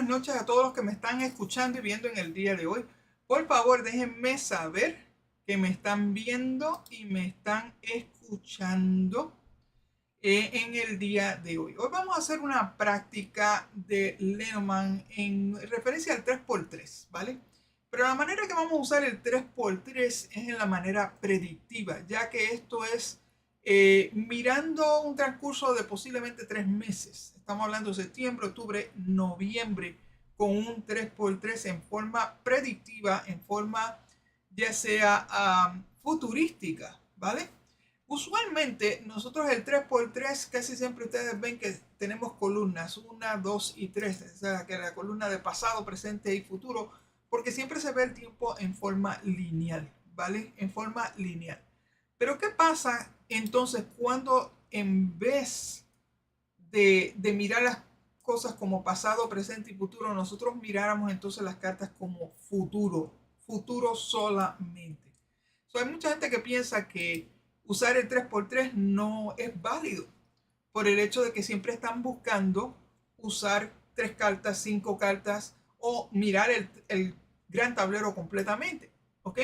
noches a todos los que me están escuchando y viendo en el día de hoy. Por favor, déjenme saber que me están viendo y me están escuchando en el día de hoy. Hoy vamos a hacer una práctica de Lenormand en referencia al 3x3, ¿vale? Pero la manera que vamos a usar el 3x3 es en la manera predictiva, ya que esto es mirando un transcurso de posiblemente 3 meses. Estamos hablando de septiembre, octubre, noviembre, con un 3x3 en forma predictiva, en forma ya sea futurística, ¿vale? Usualmente nosotros el 3x3 casi siempre ustedes ven que tenemos columnas 1, 2 y 3, o sea que la columna de pasado, presente y futuro, porque siempre se ve el tiempo en forma lineal, ¿vale? En forma lineal. Pero ¿qué pasa entonces cuando en vez de mirar las cosas como pasado, presente y futuro, nosotros miráramos entonces las cartas como futuro, futuro solamente? Hay mucha gente que piensa que usar el 3x3 no es válido por el hecho de que siempre están buscando usar 3 cartas, 5 cartas o mirar el gran tablero completamente, ¿ok?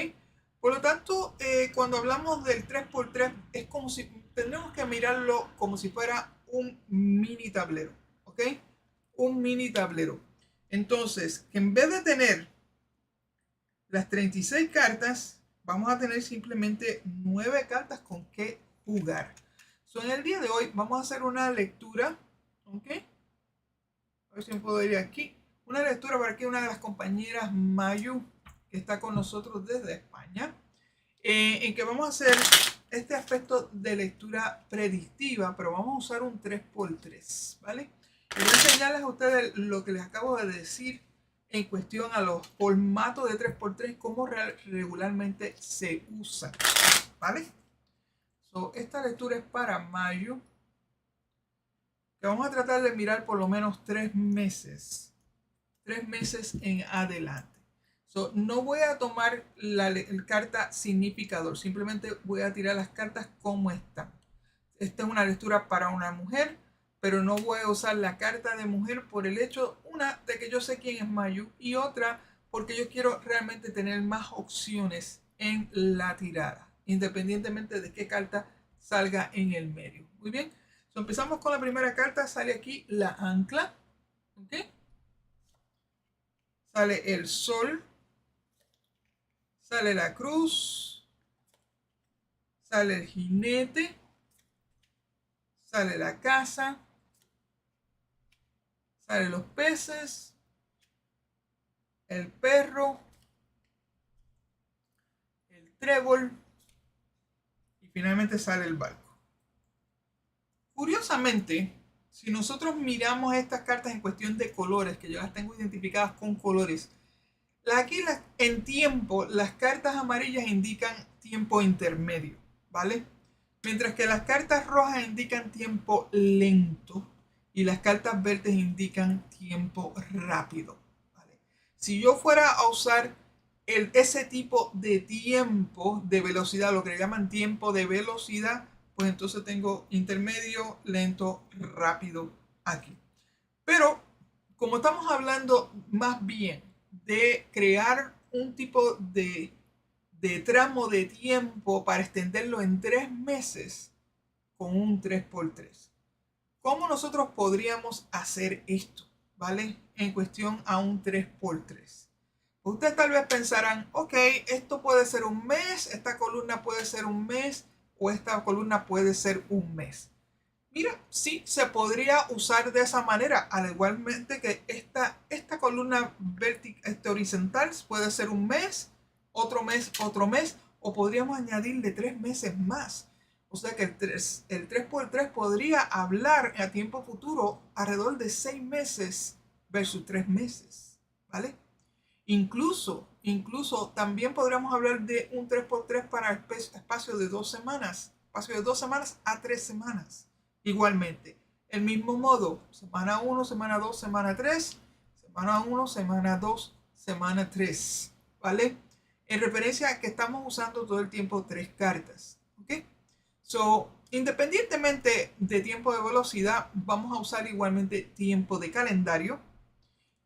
Por lo tanto, cuando hablamos del 3x3 es como si tenemos que mirarlo como si fuera un mini tablero, ¿ok? Un mini tablero. Entonces, en vez de tener las 36 cartas, vamos a tener simplemente 9 cartas con que jugar. En el día de hoy vamos a hacer una lectura, ¿ok? A ver si me puedo ir aquí. Una lectura para que una de las compañeras, Mayu, que está con nosotros desde España, en que vamos a hacer este aspecto de lectura predictiva, pero vamos a usar un 3x3, ¿vale? Y voy a enseñarles a ustedes lo que les acabo de decir en cuestión a los formatos de 3x3, cómo regularmente se usan, ¿vale? Esta lectura es para Mayu, que vamos a tratar de mirar por lo menos 3 meses en adelante. No voy a tomar la carta significador, simplemente voy a tirar las cartas como están. Esta es una lectura para una mujer, pero no voy a usar la carta de mujer por el hecho, una, de que yo sé quién es Mayu, y otra, porque yo quiero realmente tener más opciones en la tirada, independientemente de qué carta salga en el medio. Muy bien, empezamos con la primera carta. Sale aquí la ancla, ¿ok? Sale el sol, sale la cruz, sale el jinete, sale la casa, sale los peces, el perro, el trébol y finalmente sale el barco. Curiosamente, si nosotros miramos estas cartas en cuestión de colores, que yo las tengo identificadas con colores, aquí en tiempo, las cartas amarillas indican tiempo intermedio, ¿vale? Mientras que las cartas rojas indican tiempo lento y las cartas verdes indican tiempo rápido, ¿vale? Si yo fuera a usar ese tipo de tiempo de velocidad, lo que le llaman tiempo de velocidad, pues entonces tengo intermedio, lento, rápido aquí. Pero como estamos hablando más bien de crear un tipo de tramo de tiempo para extenderlo en 3 meses con un 3x3. ¿Cómo nosotros podríamos hacer esto? ¿Vale? En cuestión a un 3x3. Ustedes tal vez pensarán, ok, esto puede ser un mes, esta columna puede ser un mes o esta columna puede ser un mes. Mira, sí, se podría usar de esa manera, al igualmente que esta columna horizontal puede ser un mes, otro mes, o podríamos añadirle 3 meses más. O sea que el 3x3 podría hablar a tiempo futuro alrededor de 6 meses versus 3 meses, ¿vale? Incluso también podríamos hablar de un 3x3 para espacio de 2 semanas, espacio de 2 semanas a 3 semanas. Igualmente, el mismo modo, semana 1, semana 2, semana 3, semana 1, semana 2, semana 3, ¿vale? En referencia a que estamos usando todo el tiempo 3 cartas, ¿ok? Independientemente de tiempo de velocidad, vamos a usar igualmente tiempo de calendario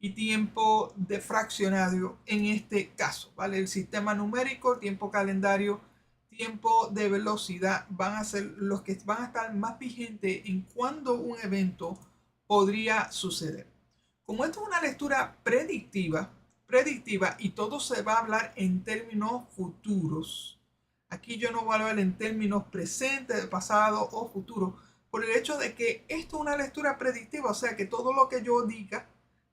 y tiempo de fraccionario en este caso, ¿vale? El sistema numérico, tiempo calendario, tiempo de velocidad van a ser los que van a estar más vigentes en cuándo un evento podría suceder. Como esto es una lectura predictiva y todo se va a hablar en términos futuros. Aquí yo no voy a hablar en términos presentes, pasado o futuro, por el hecho de que esto es una lectura predictiva, o sea que todo lo que yo diga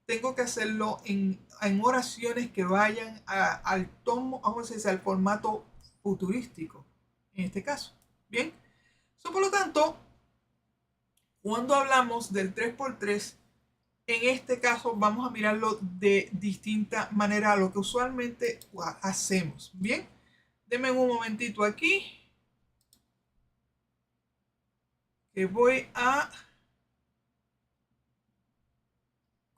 tengo que hacerlo en oraciones que vayan al tomo, vamos a decir, al formato futurístico, en este caso. Bien, por lo tanto, cuando hablamos del 3x3, en este caso vamos a mirarlo de distinta manera a lo que usualmente hacemos. Bien, denme un momentito aquí, que voy a,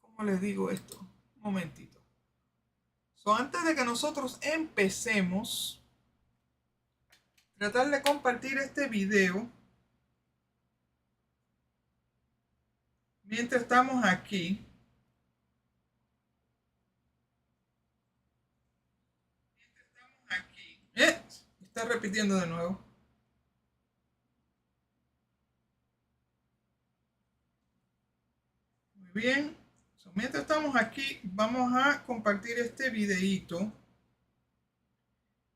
¿cómo les digo esto? Un momentito. Antes de que nosotros empecemos, tratar de compartir este video mientras estamos aquí. Está repitiendo de nuevo. Muy bien. Mientras estamos aquí, vamos a compartir este videito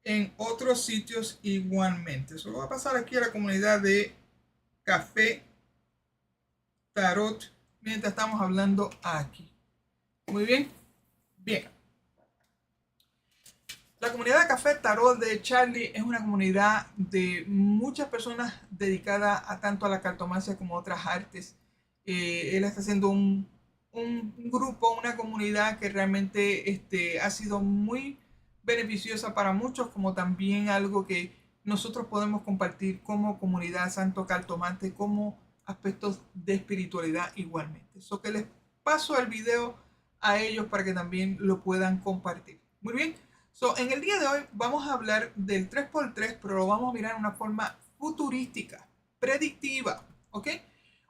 en otros sitios igualmente. Solo voy a pasar aquí a la comunidad de Café Tarot mientras estamos hablando aquí. Muy bien. Bien. La comunidad de Café Tarot de Charlie es una comunidad de muchas personas dedicadas a tanto a la cartomancia como a otras artes. Él está haciendo un grupo, una comunidad que realmente ha sido muy beneficiosa para muchos, como también algo que nosotros podemos compartir como comunidad, tanto cartomante como aspectos de espiritualidad igualmente. Eso que les paso el video a ellos para que también lo puedan compartir. Muy bien. En el día de hoy vamos a hablar del 3x3, pero lo vamos a mirar de una forma futurística, predictiva, ¿ok?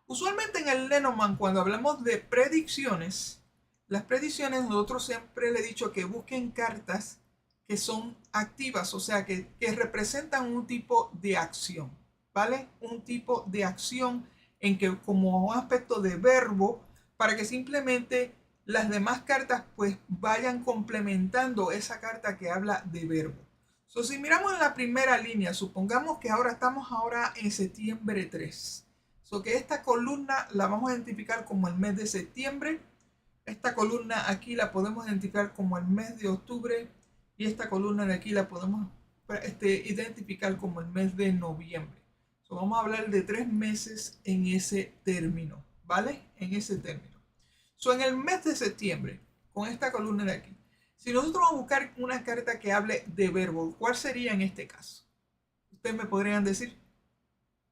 Usualmente en el Lenormand, cuando hablamos de predicciones, las predicciones nosotros siempre le he dicho que busquen cartas que son activas, o sea, que representan un tipo de acción, ¿vale? Un tipo de acción en que como un aspecto de verbo, para que simplemente las demás cartas pues vayan complementando esa carta que habla de verbo. Si miramos en la primera línea, supongamos que ahora estamos en septiembre 3. Que esta columna la vamos a identificar como el mes de septiembre. Esta columna aquí la podemos identificar como el mes de octubre. Y esta columna de aquí la podemos identificar como el mes de noviembre. Vamos a hablar de 3 meses en ese término, ¿vale? En ese término. En el mes de septiembre, con esta columna de aquí, si nosotros vamos a buscar una carta que hable de verbo, ¿cuál sería en este caso? Ustedes me podrían decir,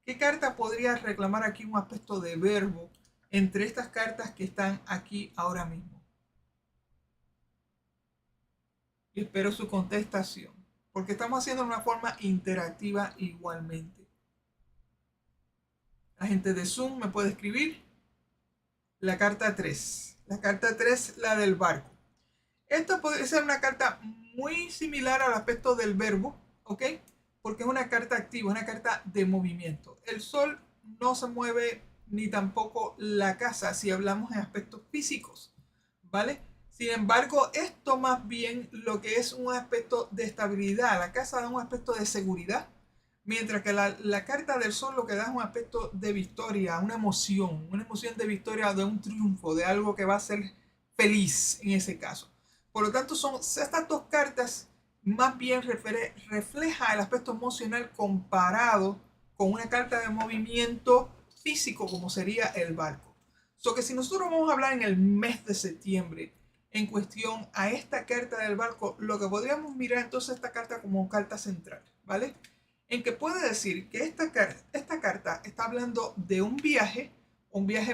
¿qué carta podría reclamar aquí un aspecto de verbo entre estas cartas que están aquí ahora mismo? Y espero su contestación, porque estamos haciendo de una forma interactiva igualmente. La gente de Zoom me puede escribir la carta 3. La carta 3, la del barco. Esto puede ser una carta muy similar al aspecto del verbo, ¿ok? Porque es una carta activa, una carta de movimiento. El sol no se mueve ni tampoco la casa si hablamos en aspectos físicos, ¿vale? Sin embargo, esto más bien lo que es un aspecto de estabilidad. La casa da un aspecto de seguridad, mientras que la carta del sol lo que da es un aspecto de victoria, una emoción de victoria, de un triunfo, de algo que va a ser feliz en ese caso. Por lo tanto, son estas dos cartas más bien refleja el aspecto emocional comparado con una carta de movimiento físico como sería el barco. Que si nosotros vamos a hablar en el mes de septiembre en cuestión a esta carta del barco, lo que podríamos mirar entonces esta carta como carta central, ¿vale? En que puede decir que esta carta está hablando de un viaje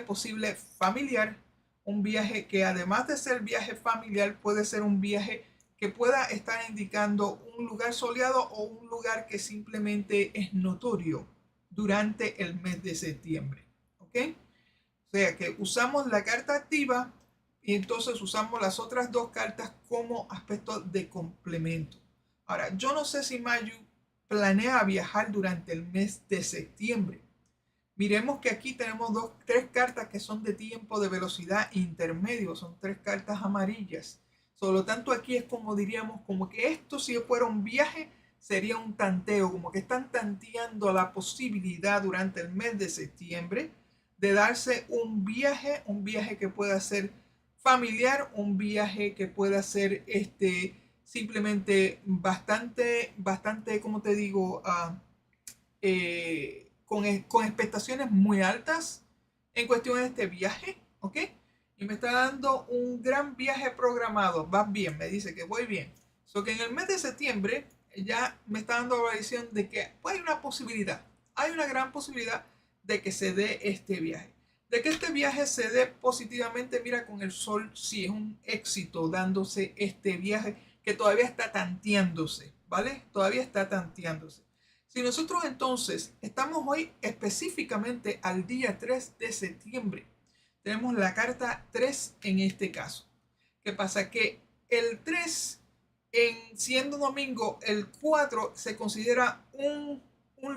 posible familiar, un viaje que además de ser viaje familiar puede ser un viaje que pueda estar indicando un lugar soleado o un lugar que simplemente es notorio durante el mes de septiembre, ¿ok? O sea que usamos la carta activa y entonces usamos las otras dos cartas como aspecto de complemento. Ahora, yo no sé si Mayu planea viajar durante el mes de septiembre. Miremos que aquí tenemos tres cartas que son de tiempo de velocidad intermedio, son tres cartas amarillas. Por lo tanto, aquí es como diríamos, como que esto si fuera un viaje, sería un tanteo, como que están tanteando la posibilidad durante el mes de septiembre de darse un viaje que pueda ser familiar, un viaje que pueda ser simplemente bastante, como te digo, con expectaciones muy altas en cuestión de este viaje, ¿ok? Y me está dando un gran viaje programado. Vas bien, me dice que voy bien. So que en el mes de septiembre ya me está dando la visión de que hay una posibilidad, hay una gran posibilidad de que se dé este viaje. De que este viaje se dé positivamente, mira, con el sol, sí es un éxito dándose este viaje que todavía está tanteándose, ¿vale? Todavía está tanteándose. Si nosotros entonces estamos hoy específicamente al día 3 de septiembre, tenemos la carta 3 en este caso. ¿Qué pasa? Que el 3, siendo domingo, el 4 se considera un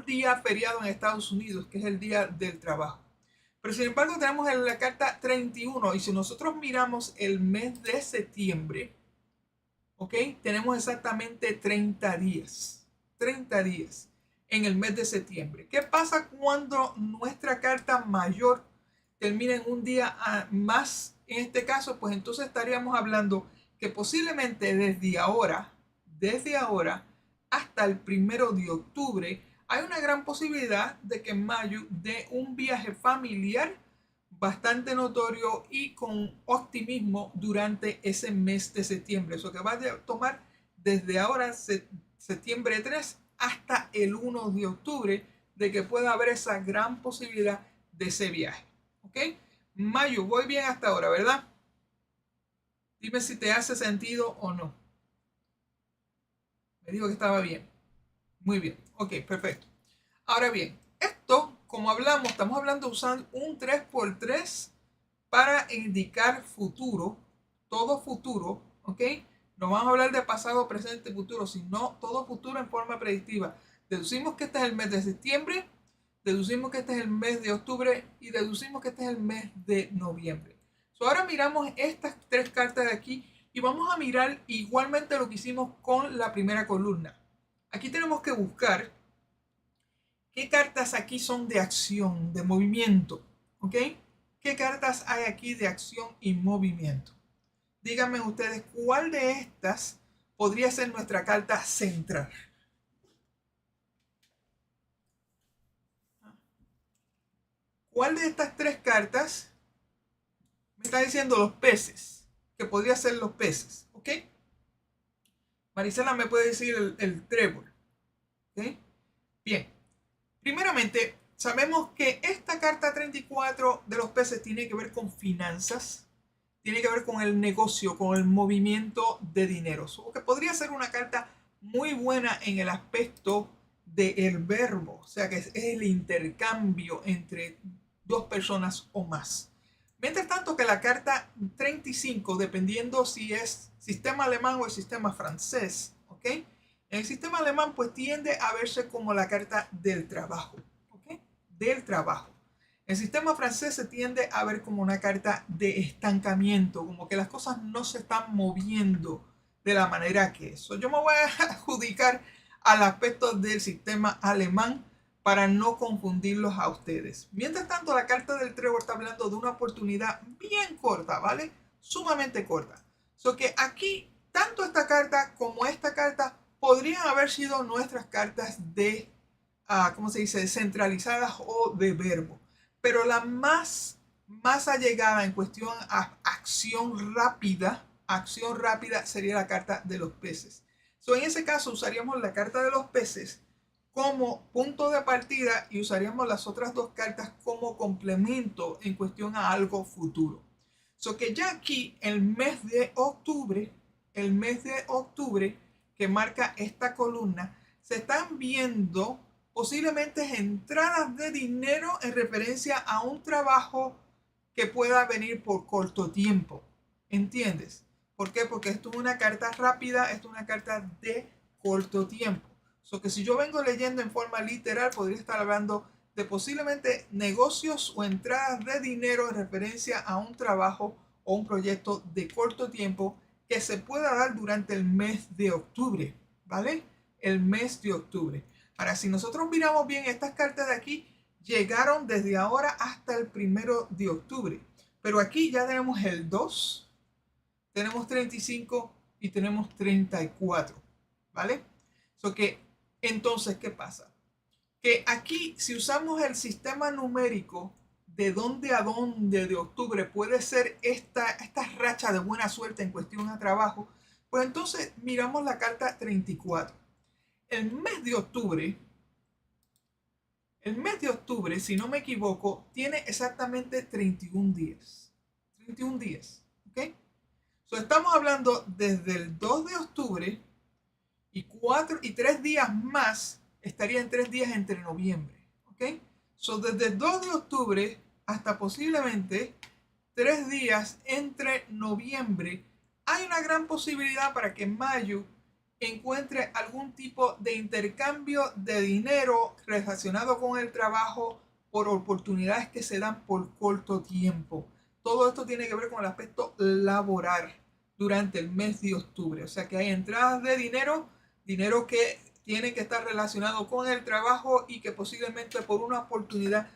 día feriado en Estados Unidos, que es el día del trabajo. Pero sin embargo tenemos la carta 31 y si nosotros miramos el mes de septiembre, ¿ok? Tenemos exactamente 30 días. 30 días en el mes de septiembre. ¿Qué pasa cuando nuestra carta mayor termina en un día más? En este caso, pues entonces estaríamos hablando que posiblemente desde ahora hasta el 1 de octubre, hay una gran posibilidad de que Mayu dé un viaje familiar bastante notorio y con optimismo durante ese mes de septiembre. Eso que va a tomar desde ahora, septiembre 3, hasta el 1 de octubre, de que pueda haber esa gran posibilidad de ese viaje. ¿Ok? Mayu, voy bien hasta ahora, ¿verdad? Dime si te hace sentido o no. Me dijo que estaba bien. Muy bien. Ok, perfecto. Ahora bien, esto, como hablamos, estamos hablando de usar un 3x3 para indicar futuro, todo futuro, ¿ok? No vamos a hablar de pasado, presente, futuro, sino todo futuro en forma predictiva. Deducimos que este es el mes de septiembre, deducimos que este es el mes de octubre y deducimos que este es el mes de noviembre. Ahora miramos estas tres cartas de aquí y vamos a mirar igualmente lo que hicimos con la primera columna. Aquí tenemos que buscar qué cartas aquí son de acción, de movimiento, ¿ok? ¿Qué cartas hay aquí de acción y movimiento? Díganme ustedes cuál de estas podría ser nuestra carta central. ¿Cuál de estas tres cartas me está diciendo los peces? Que podría ser los peces, ¿ok? Marisela me puede decir el trébol, ¿ok? Bien, primeramente sabemos que esta carta 34 de los peces tiene que ver con finanzas, tiene que ver con el negocio, con el movimiento de dinero. Que podría ser una carta muy buena en el aspecto del verbo, o sea que es el intercambio entre dos personas o más. Mientras tanto que la carta 35, dependiendo si es sistema alemán o el sistema francés, ¿ok? En el sistema alemán pues tiende a verse como la carta del trabajo, ¿ok? Del trabajo. El sistema francés se tiende a ver como una carta de estancamiento, como que las cosas no se están moviendo de la manera que es. Yo me voy a adjudicar al aspecto del sistema alemán para no confundirlos a ustedes. Mientras tanto, la carta del trébol está hablando de una oportunidad bien corta, ¿vale? Sumamente corta. Que aquí, tanto esta carta como esta carta podrían haber sido nuestras cartas de, ¿cómo se dice?, centralizadas o de verbo. Pero la más allegada en cuestión a acción rápida sería la carta de los peces. En ese caso usaríamos la carta de los peces como punto de partida y usaríamos las otras dos cartas como complemento en cuestión a algo futuro. Que ya aquí el mes de octubre que marca esta columna, se están viendo posiblemente entradas de dinero en referencia a un trabajo que pueda venir por corto tiempo. ¿Entiendes? ¿Por qué? Porque esto es una carta rápida, esto es una carta de corto tiempo. So que si yo vengo leyendo en forma literal, podría estar hablando de posiblemente negocios o entradas de dinero en referencia a un trabajo o un proyecto de corto tiempo que se pueda dar durante el mes de octubre, ¿vale? El mes de octubre. Ahora, si nosotros miramos bien estas cartas de aquí, llegaron desde ahora hasta el 1 de octubre. Pero aquí ya tenemos el 2, tenemos 35 y tenemos 34, ¿vale? So que, entonces, ¿qué pasa? Que aquí, si usamos el sistema numérico de dónde a dónde de octubre puede ser esta racha de buena suerte en cuestión a trabajo, pues entonces miramos la carta 34. El mes de octubre, si no me equivoco, tiene exactamente 31 días. 31 días, ¿ok? So, estamos hablando desde el 2 de octubre y 3 días más, estarían 3 días entre noviembre, ¿ok? So, desde el 2 de octubre hasta posiblemente 3 días entre noviembre, hay una gran posibilidad para que Mayu encuentre algún tipo de intercambio de dinero relacionado con el trabajo por oportunidades que se dan por corto tiempo. Todo esto tiene que ver con el aspecto laboral durante el mes de octubre. O sea que hay entradas de dinero que tiene que estar relacionado con el trabajo y que posiblemente por una oportunidad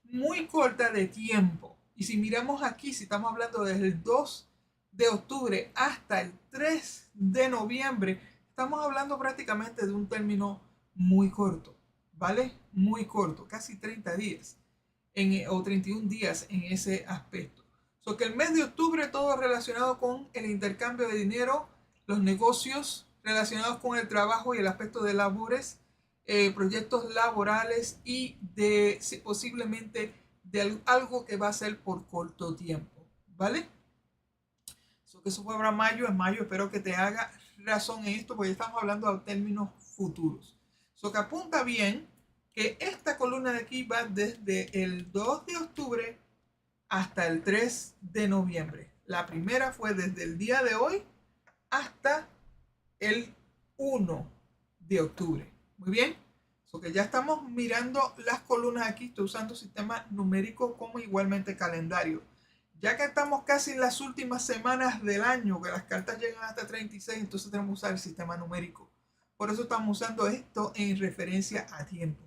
muy corta de tiempo. Y si miramos aquí, si estamos hablando desde el 2 de octubre hasta el 3 de noviembre, estamos hablando prácticamente de un término muy corto, ¿vale? Muy corto, casi 30 días o 31 días en ese aspecto. So que el mes de octubre todo relacionado con el intercambio de dinero, los negocios relacionados con el trabajo y el aspecto de labores, proyectos laborales y de posiblemente de algo que va a ser por corto tiempo, ¿vale? So que eso fue para mayo, en mayo espero que te haga razón en esto porque estamos hablando de términos futuros. So que apunta bien que esta columna de aquí va desde el 2 de octubre hasta el 3 de noviembre. La primera fue desde el día de hoy hasta el 1 de octubre. Muy bien. So que ya estamos mirando las columnas aquí. Estoy usando sistema numérico como igualmente calendario. Ya que estamos casi en las últimas semanas del año, que las cartas llegan hasta 36, entonces tenemos que usar el sistema numérico. Por eso estamos usando esto en referencia a tiempo.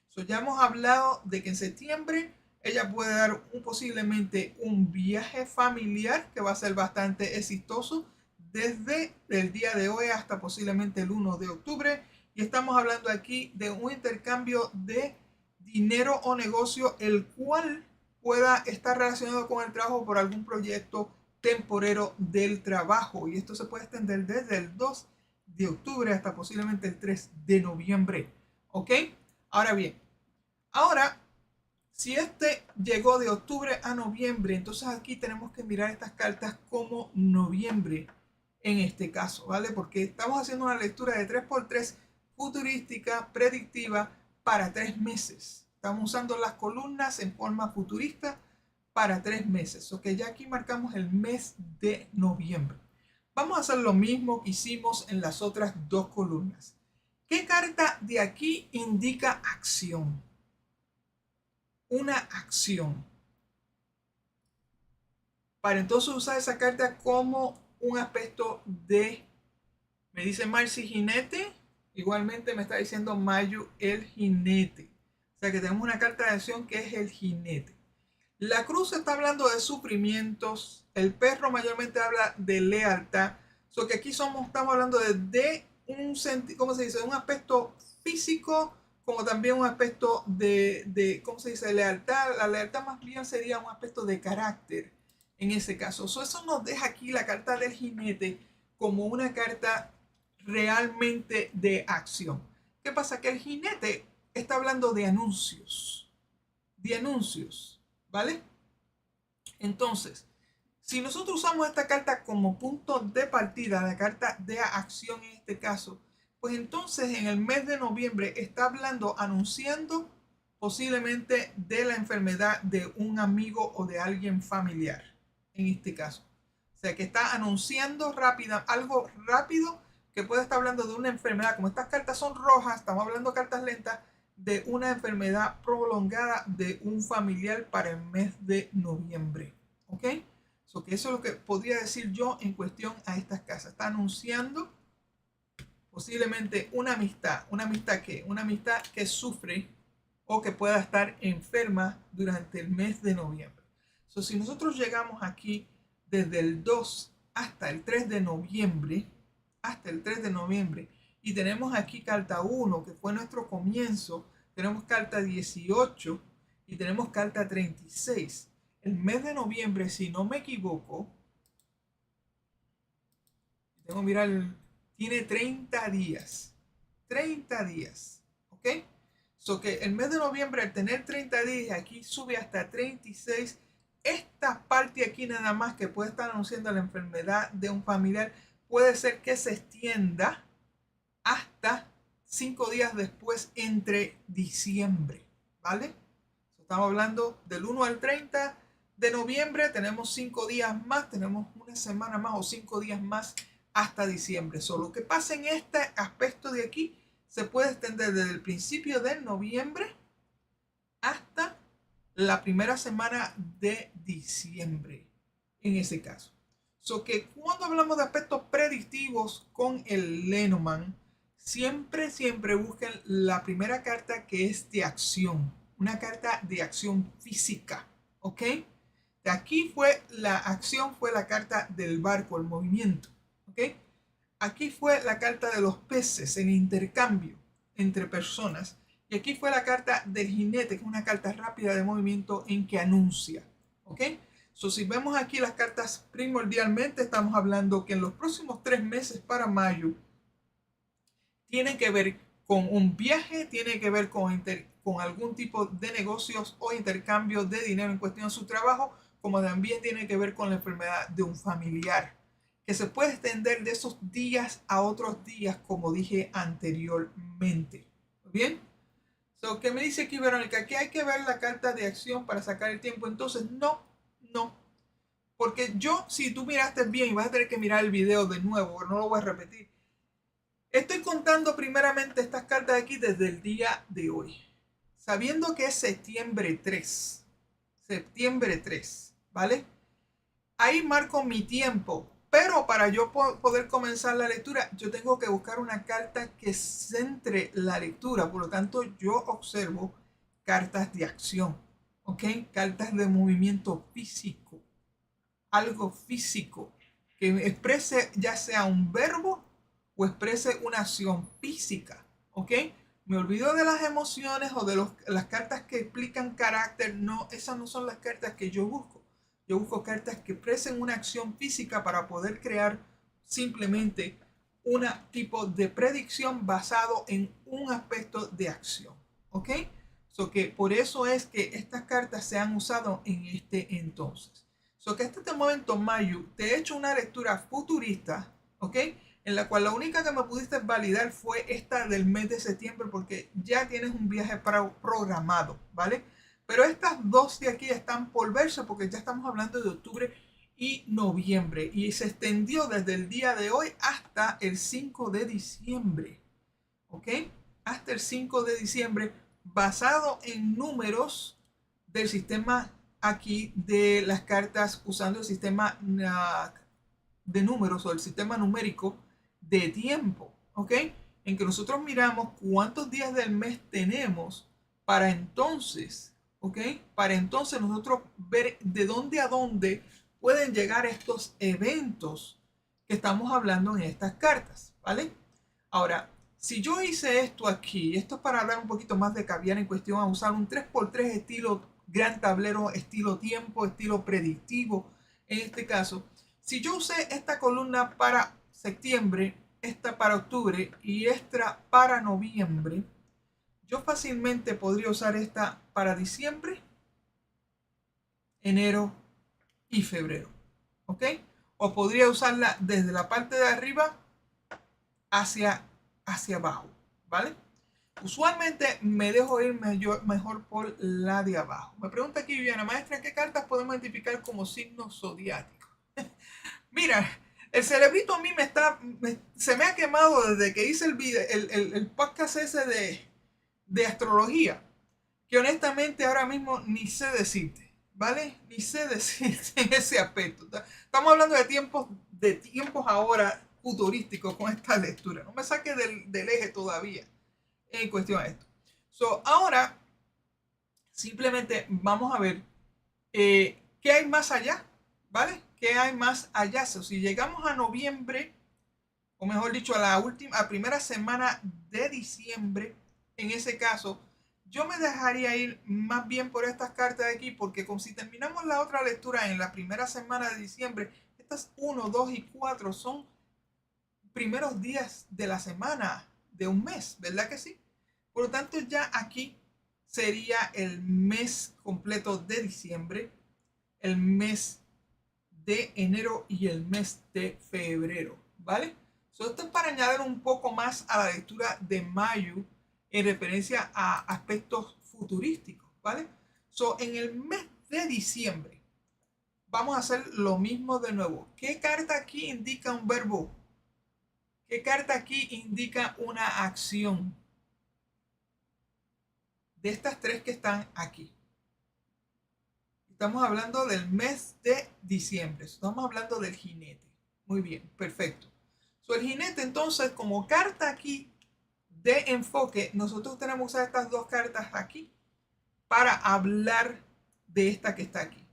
So ya hemos hablado de que en septiembre ella puede dar posiblemente un viaje familiar que va a ser bastante exitoso desde el día de hoy hasta posiblemente el 1 de octubre. Y estamos hablando aquí de un intercambio de dinero o negocio, el cual pueda estar relacionado con el trabajo por algún proyecto temporero del trabajo. Y esto se puede extender desde el 2 de octubre hasta posiblemente el 3 de noviembre. ¿Ok? Ahora bien, si este llegó de octubre a noviembre, entonces aquí tenemos que mirar estas cartas como noviembre en este caso, ¿vale? Porque estamos haciendo una lectura de 3x3 futurística, predictiva para 3 meses. Estamos usando las columnas en forma futurista para 3 meses. Ok, ya aquí marcamos el mes de noviembre. Vamos a hacer lo mismo que hicimos en las otras dos columnas. ¿Qué carta de aquí indica acción? Una acción. Para entonces usar esa carta como un aspecto de, me dice Marcy, jinete. Igualmente me está diciendo Mayu, el jinete. O sea que tenemos una carta de acción que es el jinete. La cruz está hablando de sufrimientos. El perro mayormente habla de lealtad. So que aquí estamos hablando de un sentido, ¿cómo se dice? Un aspecto físico, como también un aspecto ¿cómo se dice? Lealtad. La lealtad más bien sería un aspecto de carácter en ese caso. So eso nos deja aquí la carta del jinete como una carta realmente de acción. ¿Qué pasa? Que el jinete está hablando de anuncios. De anuncios, ¿vale? Entonces, si nosotros usamos esta carta como punto de partida, la carta de acción en este caso, pues entonces en el mes de noviembre está hablando, anunciando posiblemente de la enfermedad de un amigo o de alguien familiar, en este caso. sea, que está anunciando algo rápido, que puede estar hablando de una enfermedad. Como estas cartas son rojas, estamos hablando de cartas lentas, de una enfermedad prolongada de un familiar para el mes de noviembre. ¿Ok? Que eso es lo que podría decir yo en cuestión a estas casas. Está anunciando posiblemente una amistad. ¿Una amistad qué? Una amistad que sufre o que pueda estar enferma durante el mes de noviembre. Si nosotros llegamos aquí desde el 2 hasta el 3 de noviembre, y tenemos aquí carta 1, que fue nuestro comienzo, tenemos carta 18 y tenemos carta 36. El mes de noviembre, si no me equivoco, tengo que mirar, tiene 30 días. 30 días. ¿Ok? Que el mes de noviembre, al tener 30 días, aquí sube hasta 36. Esta parte aquí nada más que puede estar anunciando la enfermedad de un familiar, puede ser que se extienda hasta 5 días después, entre diciembre. ¿Vale? Estamos hablando del 1 al 30 de noviembre, tenemos 5 días más, tenemos una semana más o 5 días más hasta diciembre. Lo que pasa en este aspecto de aquí se puede extender desde el principio de noviembre hasta la primera semana de diciembre, en ese caso. Que cuando hablamos de aspectos predictivos con el Lenormand, siempre busquen la primera carta, que es de acción, una carta de acción física. ¿Ok? De aquí fue la acción, fue la carta del barco, el movimiento. ¿Ok? Aquí fue la carta de los peces, el intercambio entre personas. Y aquí fue la carta del jinete, que es una carta rápida de movimiento en que anuncia. ¿Ok? Si vemos aquí las cartas, primordialmente estamos hablando que en los próximos 3 meses para mayo tienen que ver con un viaje, tiene que ver con algún tipo de negocios o intercambio de dinero en cuestión de su trabajo, como también tiene que ver con la enfermedad de un familiar, que se puede extender de esos días a otros días, como dije anteriormente. ¿Bien? ¿Qué me dice aquí Verónica? Que hay que ver la carta de acción para sacar el tiempo. Entonces, no. Porque si tú miraste bien, y vas a tener que mirar el video de nuevo, no lo voy a repetir. Estoy contando primeramente estas cartas de aquí desde el día de hoy. Sabiendo que es septiembre 3. Septiembre 3, ¿vale? Ahí marco mi tiempo. Pero para yo poder comenzar la lectura, yo tengo que buscar una carta que centre la lectura. Por lo tanto, yo observo cartas de acción. ¿Ok? Cartas de movimiento físico. Algo físico que exprese ya sea un verbo o exprese una acción física. ¿Ok? Me olvido de las emociones o de las cartas que explican carácter. No, esas no son las cartas que yo busco. Yo busco cartas que expresen una acción física para poder crear simplemente un tipo de predicción basado en un aspecto de acción. ¿Ok? Que por eso es que estas cartas se han usado en este entonces. Que hasta este momento, Mayu, te he hecho una lectura futurista, ¿ok? En la cual la única que me pudiste validar fue esta del mes de septiembre, porque ya tienes un viaje programado, ¿vale? Pero estas dos de aquí están por verse, porque ya estamos hablando de octubre y noviembre, y se extendió desde el día de hoy hasta el 5 de diciembre, ¿ok? Hasta el 5 de diciembre, basado en números del sistema aquí de las cartas, usando el sistema de números o el sistema numérico de tiempo, ¿ok? En que nosotros miramos cuántos días del mes tenemos para entonces, ¿ok? Para entonces nosotros ver de dónde a dónde pueden llegar estos eventos que estamos hablando en estas cartas, ¿vale? Ahora, si yo hice esto aquí, esto es para dar un poquito más de caviar en cuestión a usar un 3x3 estilo gran tablero, estilo tiempo, estilo predictivo, en este caso, si yo usé esta columna para septiembre, esta para octubre y esta para noviembre, yo fácilmente podría usar esta para diciembre, enero y febrero, ¿ok? O podría usarla desde la parte de arriba hacia abajo, ¿vale? Usualmente me dejo ir mejor por la de abajo. Me pregunta aquí Viviana, maestra, ¿qué cartas podemos identificar como signos zodiáticos? Mira, el cerebrito a mí se me ha quemado desde que hice el podcast ese de astrología, que honestamente ahora mismo ni sé decirte, ¿vale? Ni sé decirte en ese aspecto. Estamos hablando de tiempos ahora futurísticos con esta lectura. No me saque del eje todavía en cuestión a esto. Ahora simplemente vamos a ver qué hay más allá, ¿vale? ¿Qué hay más allá? Si llegamos a noviembre, o mejor dicho, a primera semana de diciembre, en ese caso, yo me dejaría ir más bien por estas cartas de aquí, porque como si terminamos la otra lectura en la primera semana de diciembre, estas 1, 2 y 4 son primeros días de la semana de un mes, ¿verdad que sí? Por lo tanto, ya aquí sería el mes completo de diciembre, el mes de enero y el mes de febrero, ¿vale? Esto es para añadir un poco más a la lectura de mayo en referencia a aspectos futurísticos, ¿vale? En el mes de diciembre vamos a hacer lo mismo de nuevo. ¿Qué carta aquí indica un verbo? ¿Qué carta aquí indica una acción? De estas tres que están aquí. Estamos hablando del mes de diciembre. Estamos hablando del jinete. Muy bien, perfecto. El jinete, entonces, como carta aquí de enfoque, nosotros tenemos que usar estas dos cartas aquí para hablar de esta que está aquí.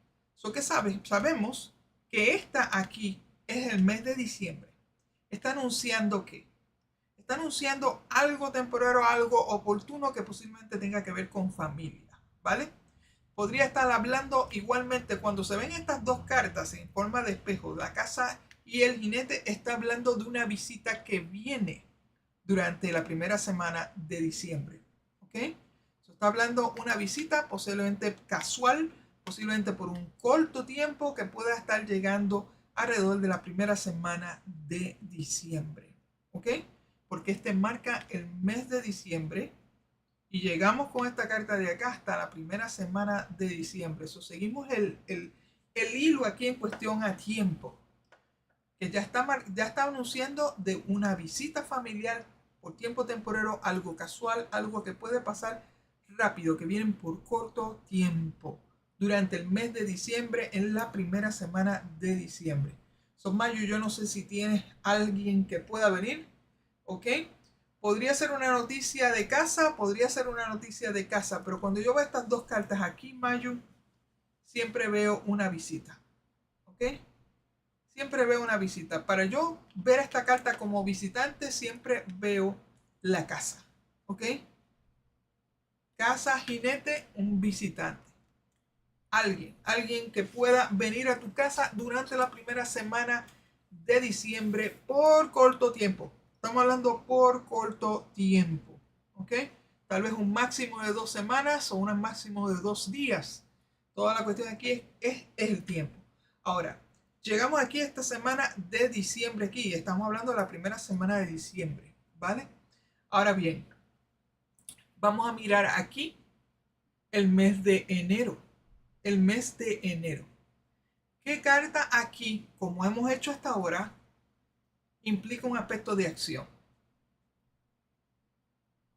¿Qué sabemos que esta aquí es el mes de diciembre. Está anunciando ¿qué? Está anunciando algo temporal, algo oportuno que posiblemente tenga que ver con familia, ¿vale? Podría estar hablando igualmente cuando se ven estas dos cartas en forma de espejo, la casa y el jinete, está hablando de una visita que viene durante la primera semana de diciembre. ¿Ok? Está hablando una visita posiblemente casual, posiblemente por un corto tiempo que pueda estar llegando alrededor de la primera semana de diciembre. ¿Ok? Porque este marca el mes de diciembre. Y llegamos con esta carta de acá hasta la primera semana de diciembre. Seguimos el hilo aquí en cuestión a tiempo. Que ya está anunciando de una visita familiar por tiempo temporero, algo casual, algo que puede pasar rápido, que vienen por corto tiempo. Durante el mes de diciembre, en la primera semana de diciembre. Mayo, yo no sé si tienes alguien que pueda venir. ¿Ok? Podría ser una noticia de casa, pero cuando yo veo estas dos cartas aquí, Mayu, siempre veo una visita. ¿Ok? Siempre veo una visita. Para yo ver esta carta como visitante, siempre veo la casa. ¿Ok? Casa, jinete, un visitante. Alguien que pueda venir a tu casa durante la primera semana de diciembre por corto tiempo. Estamos hablando por corto tiempo, ¿ok? Tal vez un máximo de 2 semanas o un máximo de 2 días. Toda la cuestión aquí es el tiempo. Ahora, llegamos aquí a esta semana de diciembre aquí. Estamos hablando de la primera semana de diciembre, ¿vale? Ahora bien, vamos a mirar aquí el mes de enero. El mes de enero. ¿Qué carta aquí, como hemos hecho hasta ahora, implica un aspecto de acción?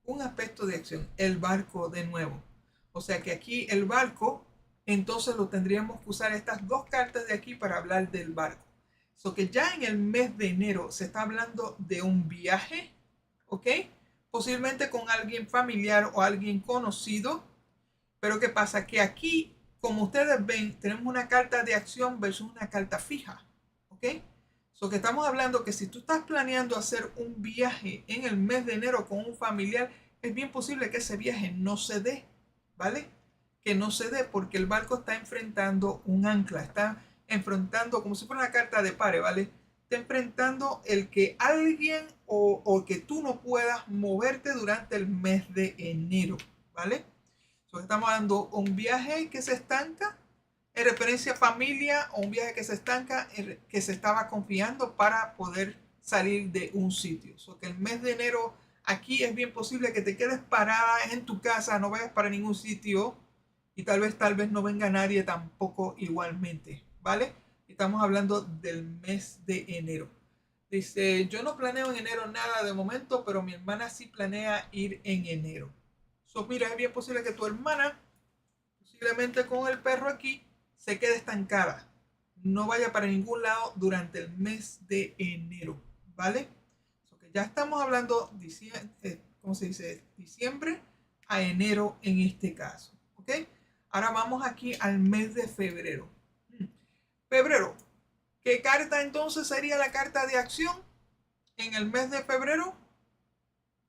Un aspecto de acción, el barco de nuevo. O sea que aquí el barco, entonces lo tendríamos que usar estas dos cartas de aquí para hablar del barco. Que ya en el mes de enero se está hablando de un viaje, ¿ok? Posiblemente con alguien familiar o alguien conocido. Pero ¿qué pasa? Que aquí, como ustedes ven, tenemos una carta de acción versus una carta fija, ¿ok? Que estamos hablando que si tú estás planeando hacer un viaje en el mes de enero con un familiar, es bien posible que ese viaje no se dé, ¿vale? Que no se dé porque el barco está enfrentando un ancla, está enfrentando como si fuera una carta de pare, ¿vale? Está enfrentando el que alguien o que tú no puedas moverte durante el mes de enero, ¿vale? Estamos dando un viaje que se estanca en referencia a familia o un viaje que se estanca que se estaba confiando para poder salir de un sitio. Que el mes de enero aquí es bien posible que te quedes parada en tu casa, no vayas para ningún sitio y tal vez no venga nadie tampoco igualmente, ¿vale? Estamos hablando del mes de enero. Dice, yo no planeo en enero nada de momento, pero mi hermana sí planea ir en enero. Mira, es bien posible que tu hermana, posiblemente con el perro aquí, se quede estancada. No vaya para ningún lado durante el mes de enero, ¿vale? Que ya estamos hablando, ¿cómo se dice? Diciembre a enero en este caso, ¿ok? Ahora vamos aquí al mes de febrero. Febrero, ¿qué carta entonces sería la carta de acción en el mes de febrero?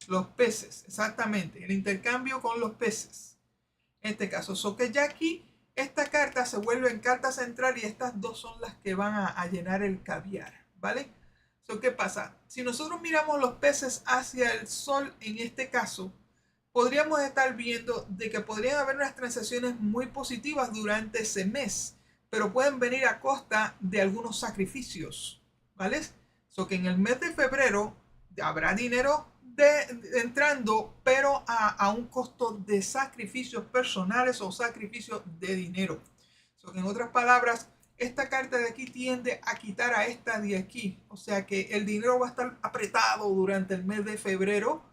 Los peces, exactamente, el intercambio con los peces. En este caso, que ya aquí esta carta se vuelve en carta central y estas dos son las que van a llenar el caviar, ¿vale? ¿Qué pasa? Si nosotros miramos los peces hacia el sol en este caso, podríamos estar viendo de que podrían haber unas transacciones muy positivas durante ese mes, pero pueden venir a costa de algunos sacrificios, ¿vale? Que en el mes de febrero habrá dinero entrando, pero a un costo de sacrificios personales o sacrificios de dinero. Que en otras palabras, esta carta de aquí tiende a quitar a esta de aquí. O sea que el dinero va a estar apretado durante el mes de febrero.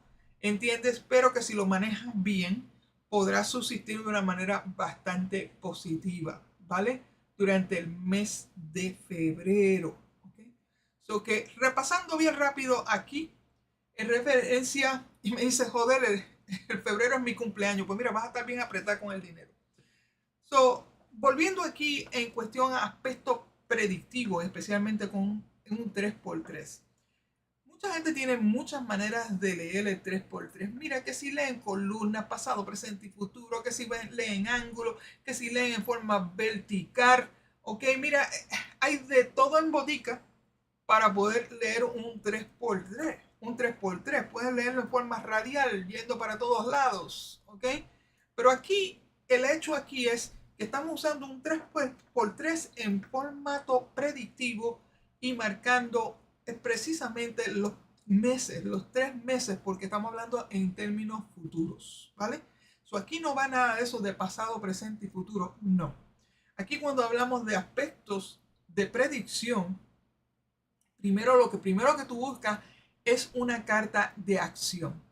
¿Entiendes? Pero que si lo manejas bien, podrás subsistir de una manera bastante positiva, ¿vale? Durante el mes de febrero. ¿Okay? Que repasando bien rápido aquí, en referencia, y me dice, joder, el febrero es mi cumpleaños. Pues mira, vas a estar bien apretada con el dinero. Volviendo aquí en cuestión a aspectos predictivos, especialmente con un 3x3. Mucha gente tiene muchas maneras de leer el 3x3. Mira, que si leen columna, pasado, presente y futuro, que si leen ángulo, que si leen en forma vertical. Ok, mira, hay de todo en botica para poder leer un 3x3. Un 3x3, puedes leerlo en forma radial, yendo para todos lados. Ok, pero aquí, el hecho aquí es que estamos usando un 3x3 en formato predictivo y marcando precisamente los meses, los 3 meses, porque estamos hablando en términos futuros, ¿vale? Aquí no va nada de eso de pasado, presente y futuro, no. Aquí cuando hablamos de aspectos de predicción, lo primero que tú buscas es una carta de acción.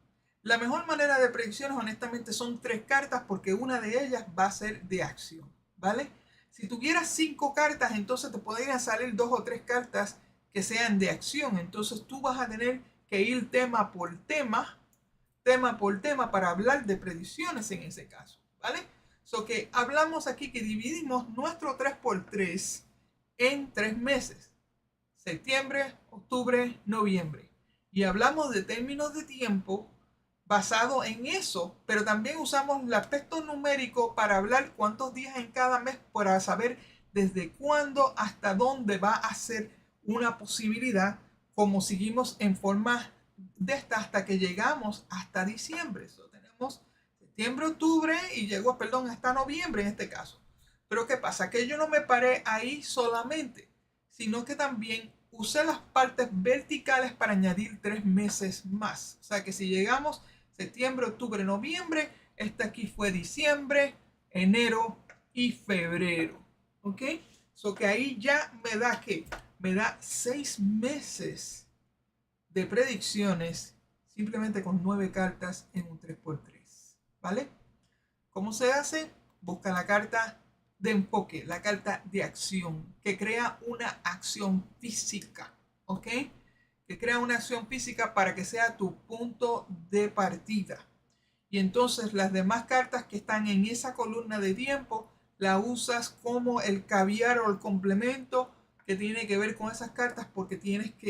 La mejor manera de predicciones, honestamente, son 3 cartas porque una de ellas va a ser de acción, ¿vale? Si tuvieras 5 cartas, entonces te podrían salir 2 o 3 cartas que sean de acción. Entonces tú vas a tener que ir tema por tema para hablar de predicciones en ese caso, ¿vale? Que hablamos aquí que dividimos nuestro 3x3 en 3 meses. Septiembre, octubre, noviembre. Y hablamos de términos de tiempo basado en eso, pero también usamos el aspecto numérico para hablar cuántos días en cada mes para saber desde cuándo hasta dónde va a ser una posibilidad, como seguimos en forma de esta hasta que llegamos hasta diciembre. Tenemos septiembre, octubre y llegó, perdón, hasta noviembre en este caso. Pero ¿qué pasa? Que yo no me paré ahí solamente, sino que también usé las partes verticales para añadir 3 meses más. O sea que si llegamos septiembre, octubre, noviembre, este aquí fue diciembre, enero y febrero. ¿Ok? Que ahí ya me da que me da 6 meses de predicciones simplemente con 9 cartas en un 3x3. ¿Vale? ¿Cómo se hace? Busca la carta de enfoque, la carta de acción, que crea una acción física, ¿ok? Que crea una acción física para que sea tu punto de partida. Y entonces las demás cartas que están en esa columna de tiempo, la usas como el caviar o el complemento que tiene que ver con esas cartas, porque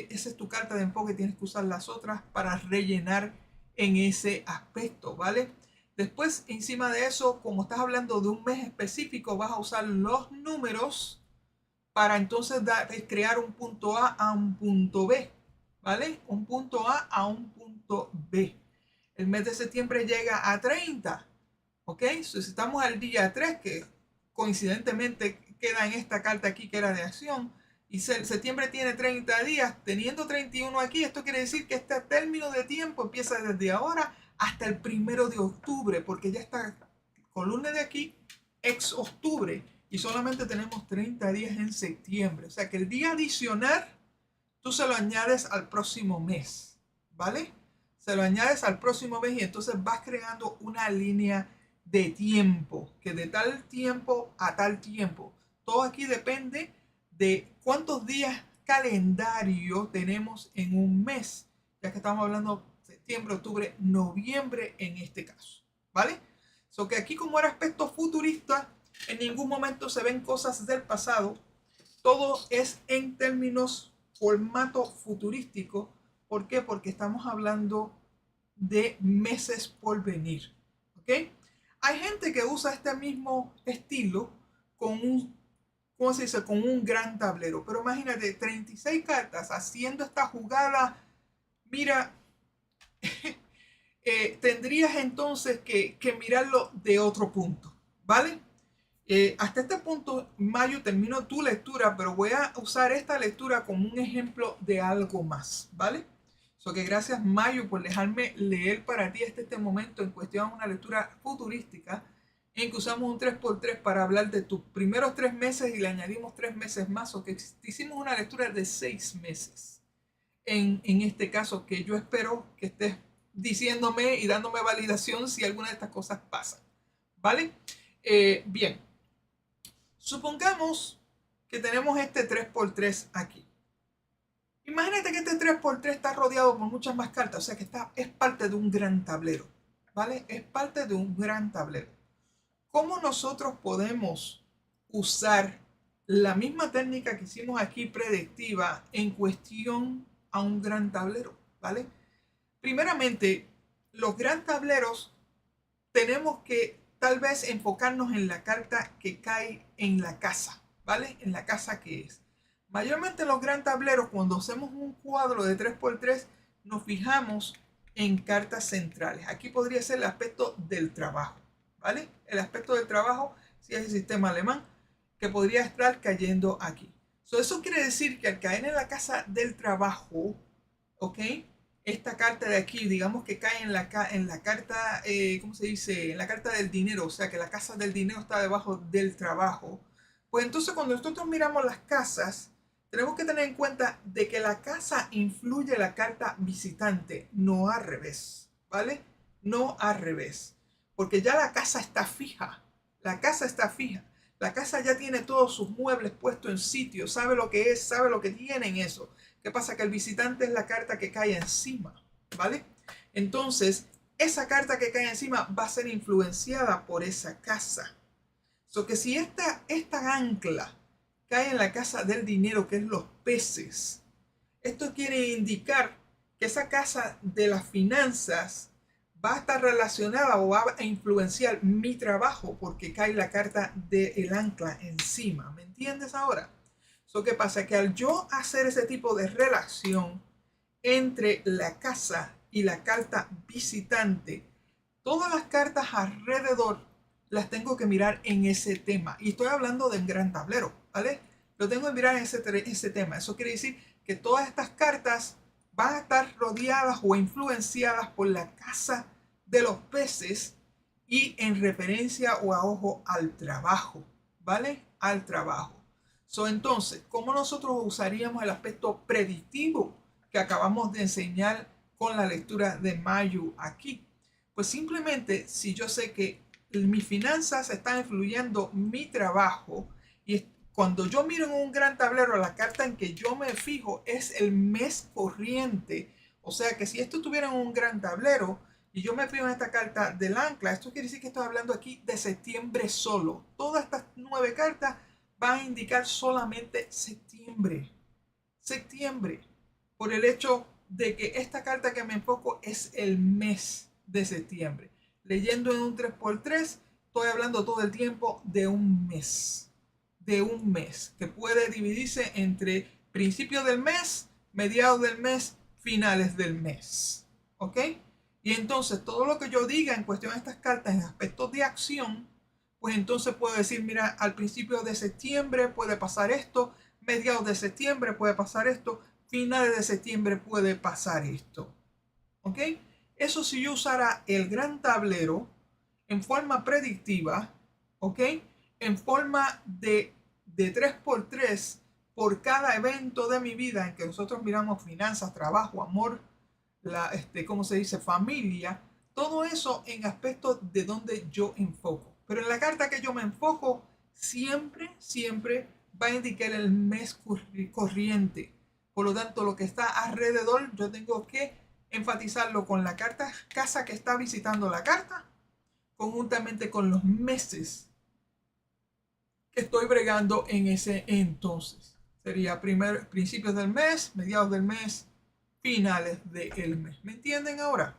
esa es tu carta de enfoque, tienes que usar las otras para rellenar en ese aspecto, ¿vale? Después, encima de eso, como estás hablando de un mes específico, vas a usar los números para entonces crear un punto A a un punto B, ¿vale? Un punto A a un punto B. El mes de septiembre llega a 30, ¿ok? Si estamos al día 3, que coincidentemente queda en esta carta aquí que era de acción, y septiembre tiene 30 días, teniendo 31 aquí, esto quiere decir que este término de tiempo empieza desde ahora hasta el 1 de octubre, porque ya esta columna de aquí, ex octubre, y solamente tenemos 30 días en septiembre. O sea que el día adicional tú se lo añades al próximo mes, ¿vale? Se lo añades al próximo mes y entonces vas creando una línea de tiempo, que de tal tiempo a tal tiempo. Todo aquí depende de cuántos días calendario tenemos en un mes, ya que estamos hablando septiembre, octubre, noviembre en este caso, ¿vale? So que aquí, como era aspecto futurista, en ningún momento se ven cosas del pasado, todo es en términos formato futurístico. ¿Por qué? Porque estamos hablando de meses por venir, ¿ok? Hay gente que usa este mismo estilo con un, ¿cómo se dice? Con un gran tablero, pero imagínate, 36 cartas haciendo esta jugada, mira, tendrías entonces que mirarlo de otro punto, ¿vale? Hasta este punto, Mayu, termino tu lectura, pero voy a usar esta lectura como un ejemplo de algo más, ¿vale? So que gracias, Mayu, por dejarme leer para ti este momento en cuestión de una lectura futurística en que usamos un 3x3 para hablar de tus primeros 3 meses y le añadimos 3 meses más, o que hicimos una lectura de 6 meses. En este caso, que yo espero que estés diciéndome y dándome validación si alguna de estas cosas pasa, ¿vale? Bien. Supongamos que tenemos este 3x3 aquí. Imagínate que este 3x3 está rodeado por muchas más cartas, o sea que es parte de un gran tablero, ¿vale? Es parte de un gran tablero. ¿Cómo nosotros podemos usar la misma técnica que hicimos aquí predictiva en cuestión a un gran tablero, ¿vale? Primeramente, los gran tableros tenemos que tal vez enfocarnos en la carta que cae en la casa, ¿vale? En la casa que es. Mayormente los gran tableros, cuando hacemos un cuadro de 3x3, nos fijamos en cartas centrales. Aquí podría ser el aspecto del trabajo, ¿vale? El aspecto del trabajo, si es el sistema alemán, que podría estar cayendo aquí. Eso quiere decir que al caer en la casa del trabajo, ¿ok? Esta carta de aquí, digamos que cae en la carta, ¿cómo se dice? En la carta del dinero, o sea que la casa del dinero está debajo del trabajo. Pues entonces cuando nosotros miramos las casas, tenemos que tener en cuenta de que la casa influye la carta visitante, no al revés, ¿vale? No al revés, porque ya la casa está fija, la casa está fija. La casa ya tiene todos sus muebles puestos en sitio, sabe lo que es, sabe lo que tiene en eso. ¿Qué pasa? Que el visitante es la carta que cae encima, ¿vale? Entonces, esa carta que cae encima va a ser influenciada por esa casa. So que si esta ancla cae en la casa del dinero, que es los peces, esto quiere indicar que esa casa de las finanzas va a estar relacionada o va a influenciar mi trabajo porque cae la carta del ancla encima. ¿Me entiendes ahora? ¿Qué pasa? Que al yo hacer ese tipo de relación entre la casa y la carta visitante, todas las cartas alrededor las tengo que mirar en ese tema. Y estoy hablando de un gran tablero, ¿vale? Lo tengo que mirar en ese tema. Eso quiere decir que todas estas cartas van a estar rodeadas o influenciadas por la casa de los peces y en referencia o a ojo al trabajo, ¿vale? Al trabajo. Entonces, ¿cómo nosotros usaríamos el aspecto predictivo que acabamos de enseñar con la lectura de Mayu aquí? Pues simplemente, si yo sé que mis finanzas están influyendo mi trabajo y cuando yo miro en un gran tablero, la carta en que yo me fijo es el mes corriente. O sea que si esto estuviera en un gran tablero y yo me fijo en esta carta del ancla, esto quiere decir que estoy hablando aquí de septiembre solo. Todas estas 9 cartas van a indicar solamente septiembre. Septiembre. Por el hecho de que esta carta que me enfoco es el mes de septiembre. Leyendo en un 3x3, estoy hablando todo el tiempo de un mes. De un mes. Que puede dividirse entre principios del mes, mediados del mes, finales del mes. ¿Ok? Y entonces todo lo que yo diga en cuestión de estas cartas en aspectos de acción, pues entonces puedo decir, mira, al principio de septiembre puede pasar esto, mediados de septiembre puede pasar esto, finales de septiembre puede pasar esto. ¿Ok? Eso si yo usara el gran tablero en forma predictiva, ¿ok? en forma de 3x3 por cada evento de mi vida en que nosotros miramos finanzas, trabajo, amor, ¿cómo se dice? Familia, todo eso en aspectos de donde yo enfoco. Pero en la carta que yo me enfoco, siempre, siempre va a indicar el mes corriente. Por lo tanto, lo que está alrededor, yo tengo que enfatizarlo con la casa que está visitando la carta, conjuntamente con los meses que estoy bregando en ese entonces. Sería principios del mes, mediados del mes, finales del mes. ¿Me entienden ahora?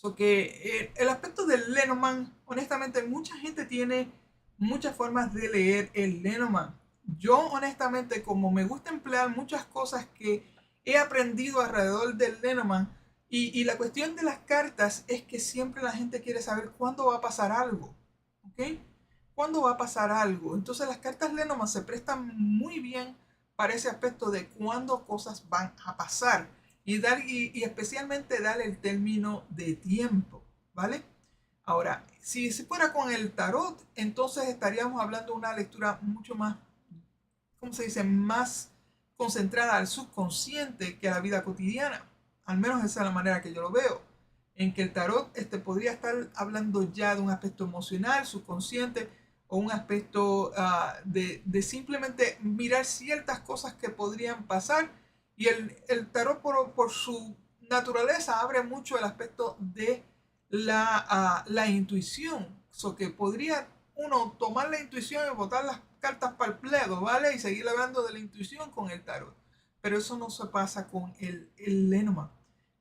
El aspecto del Lenormand, honestamente, mucha gente tiene muchas formas de leer el Lenormand. Yo, honestamente, como me gusta emplear muchas cosas que he aprendido alrededor del Lenormand, y la cuestión de las cartas es que siempre la gente quiere saber cuándo va a pasar algo. ¿Ok? ¿Cuándo va a pasar algo? Entonces las cartas Lenormand se prestan muy bien para ese aspecto de cuándo cosas van a pasar y especialmente dar el término de tiempo, ¿vale? Ahora, si se fuera con el tarot, entonces estaríamos hablando de una lectura mucho más, ¿cómo se dice? Más concentrada al subconsciente que a la vida cotidiana. Al menos esa es la manera que yo lo veo. En que el tarot podría estar hablando ya de un aspecto emocional, subconsciente, o un aspecto de simplemente mirar ciertas cosas que podrían pasar. Y el tarot por su naturaleza abre mucho el aspecto de la intuición. So que podría uno tomar la intuición y botar las cartas para el pledo, ¿vale? Y seguir hablando de la intuición con el tarot. Pero eso no se pasa con el Lenormand.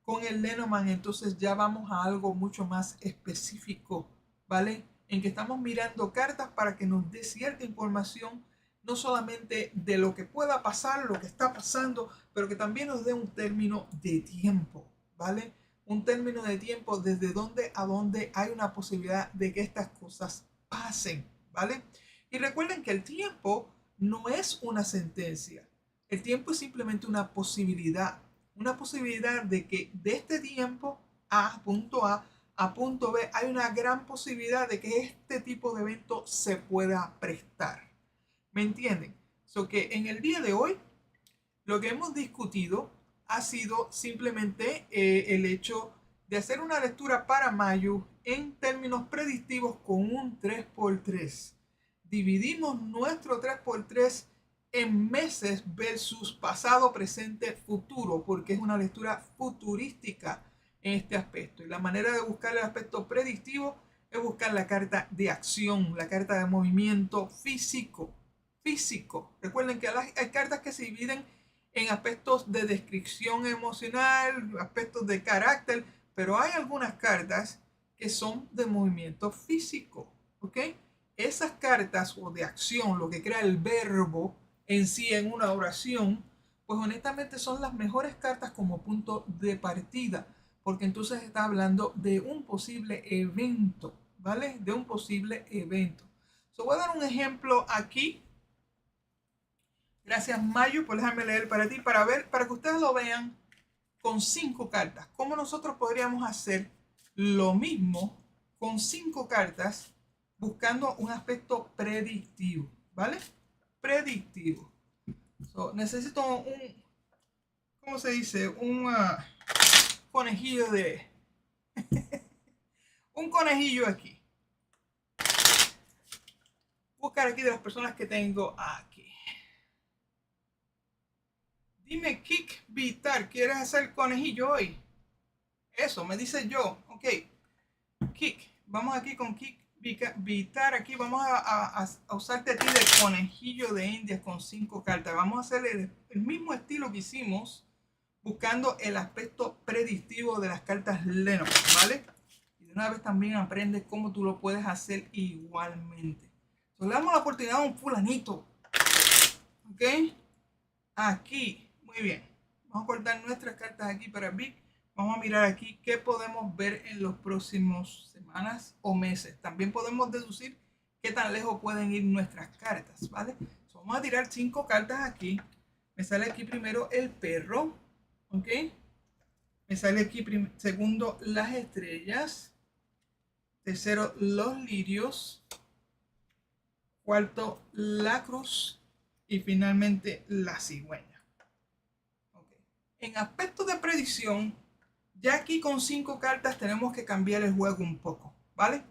Con el Lenormand entonces ya vamos a algo mucho más específico, ¿vale? En que estamos mirando cartas para que nos dé cierta información, no solamente de lo que pueda pasar, lo que está pasando, pero que también nos dé un término de tiempo, ¿vale? Un término de tiempo desde dónde a dónde hay una posibilidad de que estas cosas pasen, ¿vale? Y recuerden que el tiempo no es una sentencia. El tiempo es simplemente una posibilidad de que de este tiempo a punto B hay una gran posibilidad de que este tipo de evento se pueda prestar. ¿Me entienden? Que en el día de hoy lo que hemos discutido ha sido simplemente el hecho de hacer una lectura para mayo en términos predictivos con un 3x3. Dividimos nuestro 3x3 en meses versus pasado, presente, futuro, porque es una lectura futurística en este aspecto. Y la manera de buscar el aspecto predictivo es buscar la carta de acción, la carta de movimiento físico. Recuerden que hay cartas que se dividen en aspectos de descripción emocional, aspectos de carácter, pero hay algunas cartas que son de movimiento físico, ¿ok? Esas cartas o de acción, lo que crea el verbo en sí en una oración, pues honestamente son las mejores cartas como punto de partida, porque entonces está hablando de un posible evento, ¿vale? De un posible evento. Voy a dar un ejemplo aquí. Gracias, Mayu, por dejarme leer para ti, para que ustedes lo vean con 5 cartas. ¿Cómo nosotros podríamos hacer lo mismo con 5 cartas buscando un aspecto predictivo? ¿Vale? Predictivo. Necesito un, ¿cómo se dice? Un conejillo de... un conejillo aquí. Buscar aquí de las personas que tengo aquí. Dime, Kik Vitar, ¿quieres hacer conejillo hoy? Eso, me dice yo. Ok. Kik, vamos aquí con Kik Vitar. Aquí vamos a usarte a ti de conejillo de Indias con 5 cartas. Vamos a hacer el mismo estilo que hicimos buscando el aspecto predictivo de las cartas Lenormand, ¿vale? Y de una vez también aprendes cómo tú lo puedes hacer igualmente. Le damos la oportunidad a un fulanito. ¿Ok? Aquí. Muy bien. Vamos a cortar nuestras cartas aquí para Vic. Vamos a mirar aquí qué podemos ver en los próximos semanas o meses. También podemos deducir qué tan lejos pueden ir nuestras cartas, ¿vale? Vamos a tirar 5 cartas aquí. Me sale aquí primero el perro. ¿Ok? Me sale aquí segundo las estrellas. Tercero los lirios. cuarto la cruz y finalmente la cigüeña. Okay. En aspecto de predicción, ya aquí con 5 cartas tenemos que cambiar el juego un poco, ¿vale?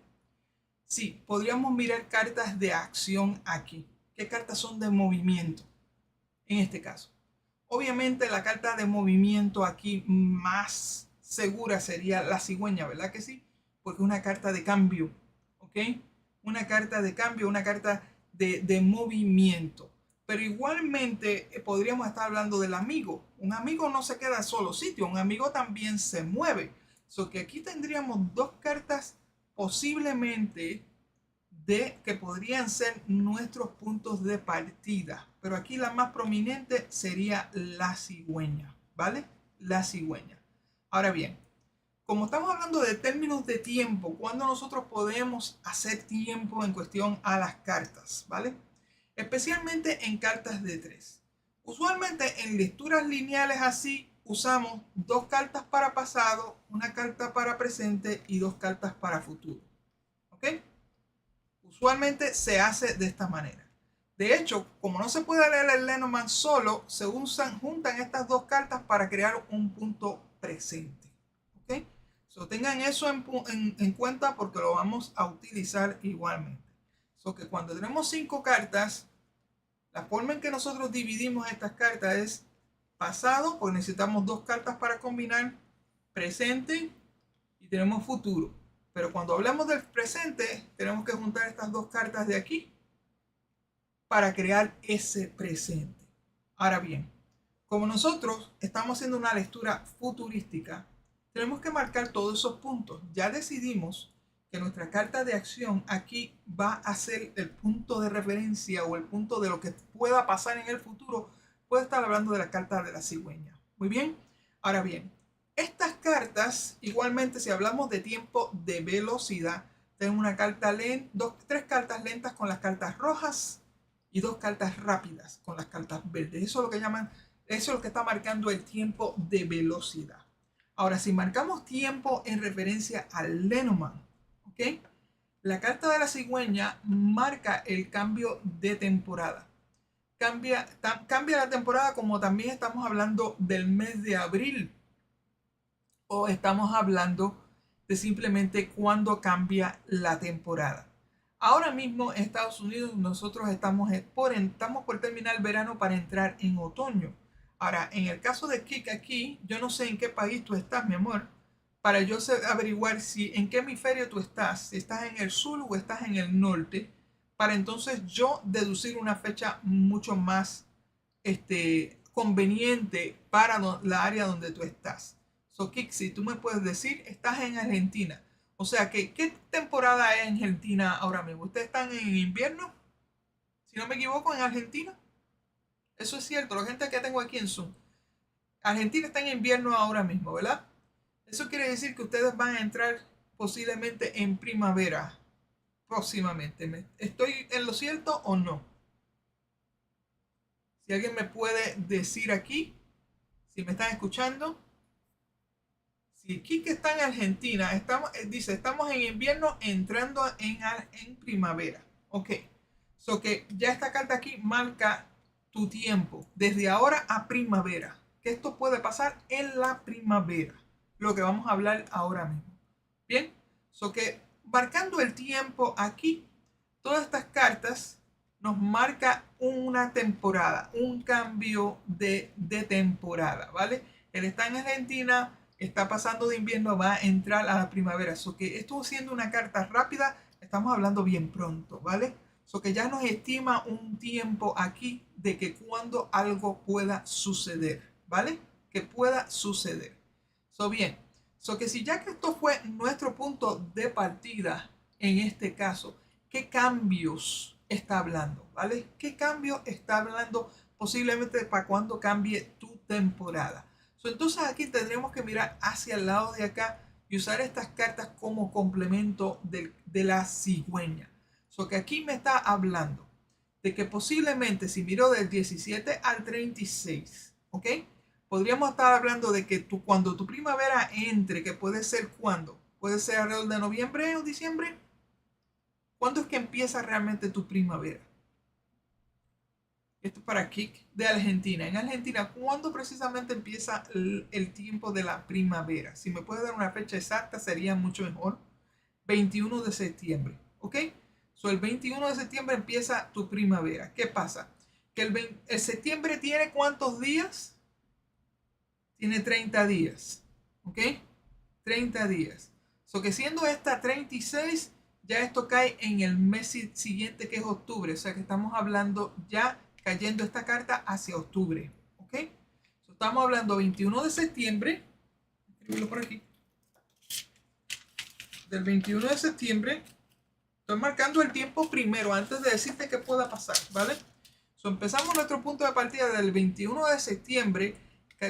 Sí, podríamos mirar cartas de acción aquí. ¿Qué cartas son de movimiento? En este caso. Obviamente la carta de movimiento aquí más segura sería la cigüeña, ¿verdad que sí? Porque es una carta de cambio, ¿ok? Una carta de cambio, una carta de movimiento. Pero igualmente podríamos estar hablando del amigo. Un amigo no se queda solo sitio, un amigo también se mueve. So que aquí tendríamos 2 cartas posiblemente que podrían ser nuestros puntos de partida. Pero aquí la más prominente sería la cigüeña, ¿vale? La cigüeña. Ahora bien, como estamos hablando de términos de tiempo, ¿cuándo nosotros podemos hacer tiempo en cuestión a las cartas, ¿vale? Especialmente en cartas de 3. Usualmente en lecturas lineales así usamos 2 cartas para pasado, una carta para presente y 2 cartas para futuro. ¿Ok? Usualmente se hace de esta manera. De hecho, como no se puede leer el Lenormand solo, se juntan estas 2 cartas para crear un punto presente. ¿Ok? So, tengan eso en cuenta porque lo vamos a utilizar igualmente. So, que cuando tenemos 5 cartas, la forma en que nosotros dividimos estas cartas es pasado, porque necesitamos 2 cartas para combinar, presente y tenemos futuro. Pero cuando hablamos del presente, tenemos que juntar estas 2 cartas de aquí para crear ese presente. Ahora bien, como nosotros estamos haciendo una lectura futurística, tenemos que marcar todos esos puntos. Ya decidimos que nuestra carta de acción aquí va a ser el punto de referencia o el punto de lo que pueda pasar en el futuro. Puede estar hablando de la carta de la cigüeña. Muy bien. Ahora bien, estas cartas, igualmente, si hablamos de tiempo de velocidad, tenemos una carta lenta, 3 cartas lentas con las cartas rojas y 2 cartas rápidas con las cartas verdes. Eso es lo que llaman, eso es lo que está marcando el tiempo de velocidad. Ahora, si marcamos tiempo en referencia al Lenormand, ¿ok? La carta de la cigüeña marca el cambio de temporada. Cambia la temporada, como también estamos hablando del mes de abril, o estamos hablando de simplemente cuando cambia la temporada. Ahora mismo en Estados Unidos nosotros estamos por terminar el verano para entrar en otoño. Ahora, en el caso de Kik aquí, yo no sé en qué país tú estás, mi amor, para yo averiguar si en qué hemisferio tú estás, si estás en el sur o estás en el norte, para entonces yo deducir una fecha mucho más conveniente para la área donde tú estás. So, Kixi, tú me puedes decir, estás en Argentina. O sea, que, ¿qué temporada es en Argentina ahora mismo? ¿Ustedes están en invierno? Si no me equivoco, en Argentina. Eso es cierto, la gente que tengo aquí en Zoom. Argentina está en invierno ahora mismo, ¿verdad? Eso quiere decir que ustedes van a entrar posiblemente en primavera próximamente. ¿Estoy en lo cierto o no? Si alguien me puede decir aquí, si me están escuchando. Si Kike está en Argentina, dice, estamos en invierno entrando en primavera. Ok. So que ya esta carta aquí marca tu tiempo, desde ahora a primavera. Que esto puede pasar en la primavera. Lo que vamos a hablar ahora mismo. Bien. So que marcando el tiempo aquí, todas estas cartas nos marca una temporada, un cambio de temporada, ¿vale? Él está en Argentina, está pasando de invierno, va a entrar a la primavera. So que esto siendo una carta rápida, estamos hablando bien pronto, ¿vale? So que ya nos estima un tiempo aquí de que cuando algo pueda suceder, ¿vale? Que pueda suceder. So bien, so que si ya que esto fue nuestro punto de partida en este caso, ¿qué cambios está hablando? ¿Vale? ¿Qué cambio está hablando posiblemente para cuando cambie tu temporada? Entonces aquí tendremos que mirar hacia el lado de acá y usar estas cartas como complemento de la cigüeña. Que aquí me está hablando de que posiblemente si miro del 17 al 36, ¿ok? Podríamos estar hablando de que cuando tu primavera entre, que puede ser cuando, puede ser alrededor de noviembre o diciembre. ¿Cuándo es que empieza realmente tu primavera? Esto es para Kik de Argentina. En Argentina, ¿cuándo precisamente empieza el tiempo de la primavera? Si me puede dar una fecha exacta, sería mucho mejor. 21 de septiembre, ¿ok? So, el 21 de septiembre empieza tu primavera. ¿Qué pasa? Que el septiembre tiene ¿cuántos días? Tiene 30 días, ¿ok? 30 días. So que siendo esta 36, ya esto cae en el mes siguiente, que es octubre. O sea que estamos hablando ya cayendo esta carta hacia octubre, ¿ok? So, estamos hablando 21 de septiembre. Escribirlo por aquí. Del 21 de septiembre. Estoy marcando el tiempo primero antes de decirte qué pueda pasar, ¿vale? So, empezamos nuestro punto de partida del 21 de septiembre,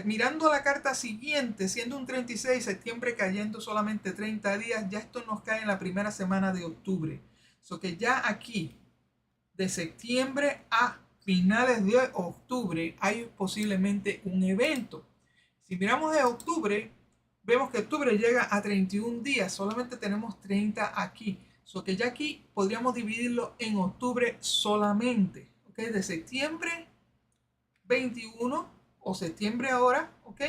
mirando la carta siguiente, siendo un 36 de septiembre cayendo solamente 30 días, ya esto nos cae en la primera semana de octubre. So que ya aquí, de septiembre a finales de octubre, hay posiblemente un evento. Si miramos de octubre, vemos que octubre llega a 31 días, solamente tenemos 30 aquí. So que ya aquí podríamos dividirlo en octubre solamente, ¿ok? De septiembre 21 o septiembre ahora, ¿ok?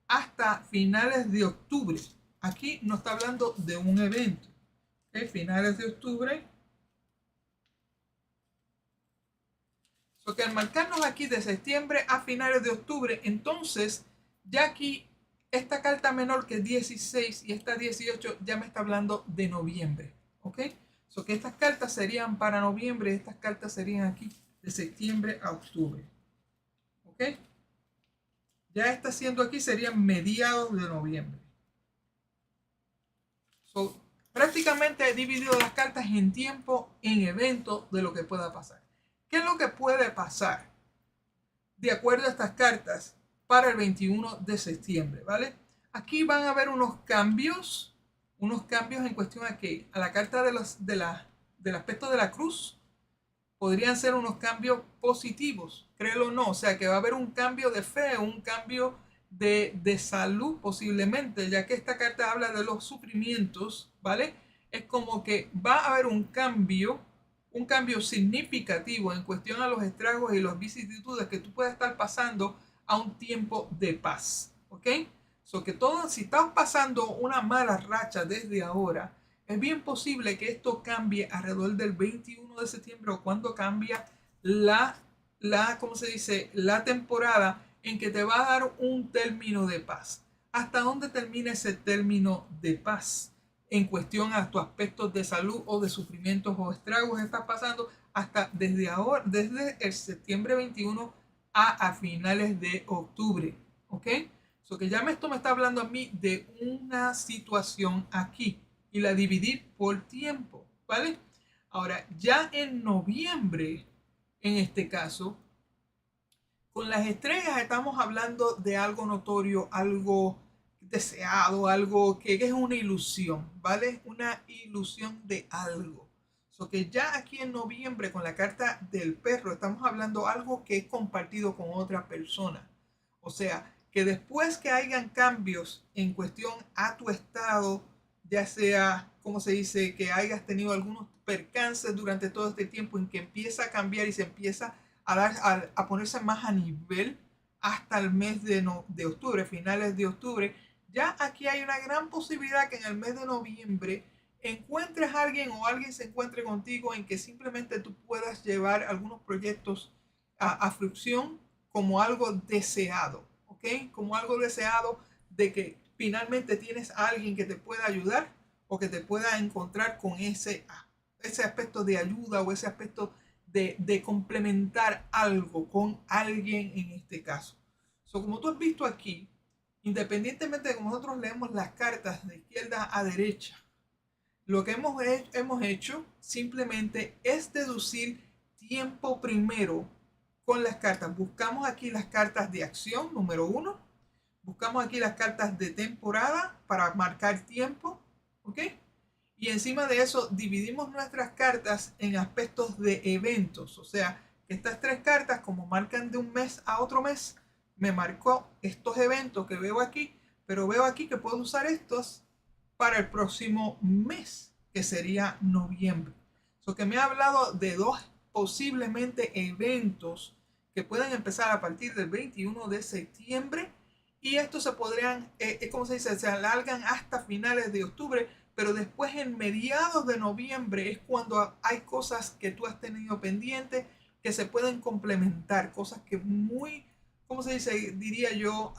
Hasta finales de octubre. Aquí no está hablando de un evento, ¿ok? Finales de octubre. So que al marcarnos aquí de septiembre a finales de octubre, entonces ya aquí esta carta menor que es 16 y esta 18 ya me está hablando de noviembre. ¿Ok? So que estas cartas serían para noviembre, estas cartas serían aquí de septiembre a octubre. ¿Ok? Ya está siendo aquí, serían mediados de noviembre. So, prácticamente he dividido las cartas en tiempo, en evento de lo que pueda pasar. ¿Qué es lo que puede pasar? De acuerdo a estas cartas para el 21 de septiembre, ¿vale? Aquí van a haber unos cambios en cuestión a que a la carta del aspecto de la cruz podrían ser unos cambios positivos, créelo o no, o sea que va a haber un cambio de fe, un cambio de salud posiblemente, ya que esta carta habla de los sufrimientos, ¿vale? Es como que va a haber un cambio significativo en cuestión a los estragos y las vicisitudes que tú puedes estar pasando a un tiempo de paz, ¿ok? So que todo, si estás pasando una mala racha desde ahora, es bien posible que esto cambie alrededor del 21 de septiembre o cuando cambia ¿cómo se dice? La temporada en que te va a dar un término de paz. ¿Hasta dónde termina ese término de paz? En cuestión a tus aspectos de salud o de sufrimientos o estragos que estás pasando hasta desde ahora, desde el septiembre 21 a finales de octubre, ¿ok? So que ya esto me está hablando a mí de una situación aquí y la dividir por tiempo, ¿vale? Ahora, ya en noviembre, en este caso, con las estrellas estamos hablando de algo notorio, algo deseado, algo que es una ilusión, ¿vale? Una ilusión de algo. So que ya aquí en noviembre con la carta del perro estamos hablando algo que es compartido con otra persona. O sea, que después que hayan cambios en cuestión a tu estado, ya sea, como se dice, que hayas tenido algunos percances durante todo este tiempo en que empieza a cambiar y se empieza a ponerse más a nivel hasta el mes de octubre, finales de octubre, ya aquí hay una gran posibilidad que en el mes de noviembre encuentres a alguien o alguien se encuentre contigo en que simplemente tú puedas llevar algunos proyectos a frucción como algo deseado, ¿ok? Como algo deseado de que finalmente tienes a alguien que te pueda ayudar o que te pueda encontrar con ese aspecto de ayuda o ese aspecto de complementar algo con alguien en este caso. So, como tú has visto aquí, independientemente de cómo nosotros leemos las cartas de izquierda a derecha, lo que hemos hecho simplemente es deducir tiempo primero con las cartas. Buscamos aquí las cartas de acción, número 1. Buscamos aquí las cartas de temporada para marcar tiempo, ¿ok? Y encima de eso dividimos nuestras cartas en aspectos de eventos. O sea, estas tres cartas como marcan de un mes a otro mes, me marcó estos eventos que veo aquí, pero veo aquí que puedo usar estos para el próximo mes, que sería noviembre. So que me ha hablado de dos posiblemente eventos que pueden empezar a partir del 21 de septiembre y estos se podrían, ¿cómo se dice? Se alargan hasta finales de octubre, pero después en mediados de noviembre es cuando hay cosas que tú has tenido pendientes que se pueden complementar, cosas que muy, ¿cómo se dice? Diría yo,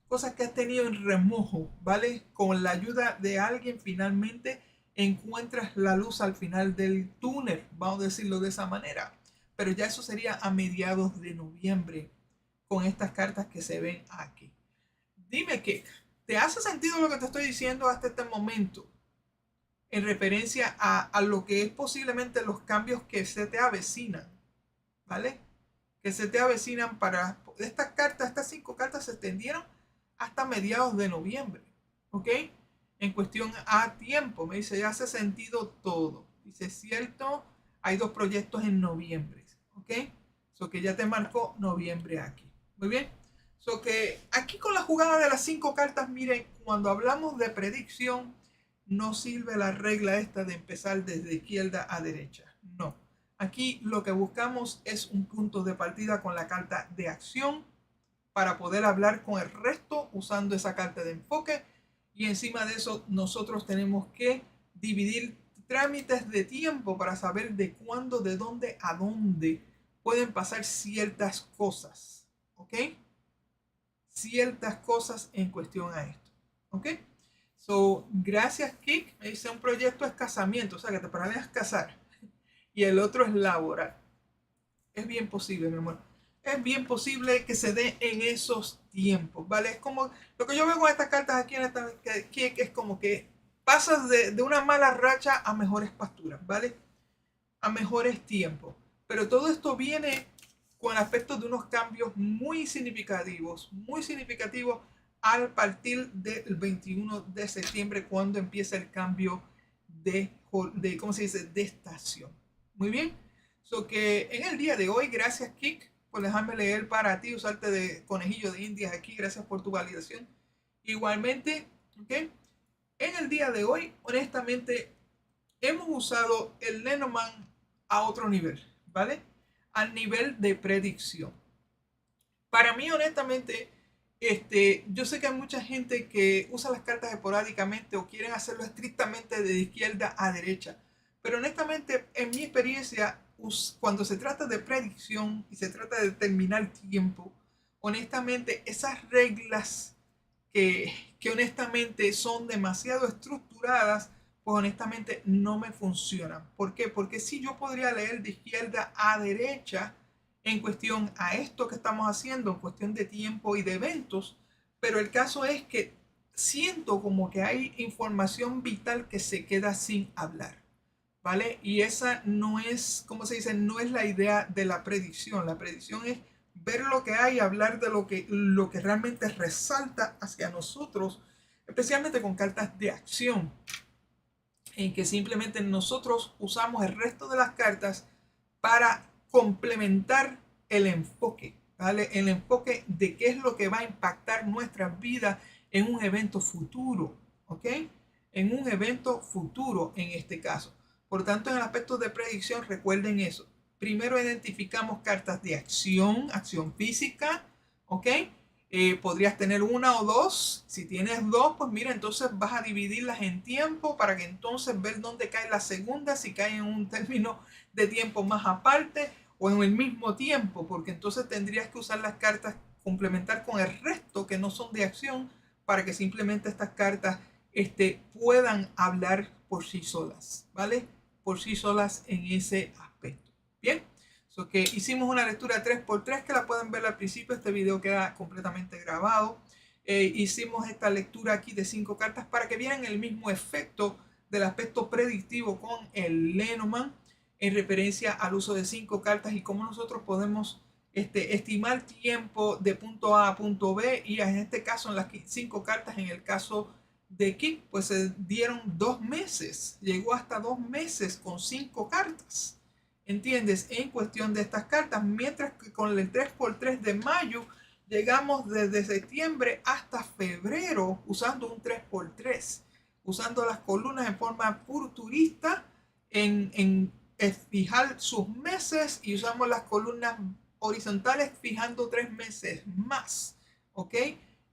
cosas que has tenido en remojo, ¿vale? Con la ayuda de alguien finalmente encuentras la luz al final del túnel, vamos a decirlo de esa manera. Pero ya eso sería a mediados de noviembre con estas cartas que se ven aquí. Dime que, ¿te hace sentido lo que te estoy diciendo hasta este momento? En referencia a lo que es posiblemente los cambios que se te avecinan, ¿vale? Que se te avecinan para estas cartas, estas 5 cartas se extendieron hasta mediados de noviembre, ¿ok? En cuestión a tiempo, me dice, ya hace sentido todo. Dice, cierto, hay 2 proyectos en noviembre, ¿ok? So que ya te marcó noviembre aquí. Muy bien. So que aquí con la jugada de las 5 cartas, miren, cuando hablamos de predicción, no sirve la regla esta de empezar desde izquierda a derecha. No. Aquí lo que buscamos es un punto de partida con la carta de acción para poder hablar con el resto usando esa carta de enfoque. Y encima de eso nosotros tenemos que dividir trámites de tiempo para saber de cuándo, de dónde a dónde pueden pasar ciertas cosas. ¿Ok? Ciertas cosas en cuestión a esto. ¿Ok? So, gracias, Kik. Me dice un proyecto es casamiento, o sea que te planeas casar. Y el otro es laboral. Es bien posible, mi amor. Es bien posible que se dé en esos tiempos, ¿vale? Es como lo que yo veo con estas cartas aquí en esta Kik, es como que pasas de una mala racha a mejores pasturas, ¿vale? A mejores tiempos. Pero todo esto viene con aspectos de unos cambios muy significativos al partir del 21 de septiembre cuando empieza el cambio de ¿cómo se dice? De estación. Muy bien. So que en el día de hoy, gracias Kik por dejarme leer para ti, usarte de conejillo de indias aquí. Gracias por tu validación. Igualmente, ¿ok? En el día de hoy, honestamente, hemos usado el Lenormand a otro nivel, ¿vale? Al nivel de predicción. Para mí, honestamente, yo sé que hay mucha gente que usa las cartas esporádicamente o quieren hacerlo estrictamente de izquierda a derecha. Pero honestamente, en mi experiencia, cuando se trata de predicción y se trata de determinar tiempo, honestamente, esas reglas que honestamente son demasiado estructuradas, pues honestamente no me funcionan. ¿Por qué? Porque si yo podría leer de izquierda a derecha en cuestión a esto que estamos haciendo, en cuestión de tiempo y de eventos, pero el caso es que siento como que hay información vital que se queda sin hablar, ¿vale? Y esa no es, ¿cómo se dice? No es la idea de la predicción. La predicción es ver lo que hay, hablar de lo que realmente resalta hacia nosotros, especialmente con cartas de acción, en que simplemente nosotros usamos el resto de las cartas para complementar el enfoque, ¿vale? El enfoque de qué es lo que va a impactar nuestra vida en un evento futuro, ¿ok? En un evento futuro en este caso. Por tanto, en el aspecto de predicción, recuerden eso. Primero identificamos cartas de acción, acción física, ¿ok? Podrías tener una o dos. Si tienes dos, pues mira, entonces vas a dividirlas en tiempo para que entonces ver dónde cae la segunda, si cae en un término de tiempo más aparte o en el mismo tiempo, porque entonces tendrías que usar las cartas, complementar con el resto que no son de acción para que simplemente estas cartas puedan hablar por sí solas, ¿vale? Por sí solas en ese aspecto. Bien. So que hicimos una lectura 3x3 que la pueden ver al principio. Este video queda completamente grabado. Hicimos esta lectura aquí de 5 cartas para que vieran el mismo efecto del aspecto predictivo con el Lenormand en referencia al uso de 5 cartas y cómo nosotros podemos estimar tiempo de punto A a punto B. Y en este caso, en las 5 cartas, en el caso de Kik, pues se dieron 2 meses. Llegó hasta 2 meses con 5 cartas. ¿Entiendes? En cuestión de estas cartas, mientras que con el 3x3 de mayo llegamos desde septiembre hasta febrero usando un 3x3, usando las columnas en forma futurista en fijar sus meses y usamos las columnas horizontales fijando 3 meses más, ¿ok?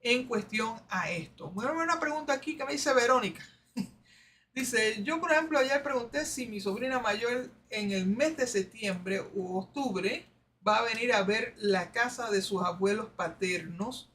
En cuestión a esto. Bueno, una pregunta aquí que me dice Verónica. Dice, yo por ejemplo ayer pregunté si mi sobrina mayor en el mes de septiembre u octubre va a venir a ver la casa de sus abuelos paternos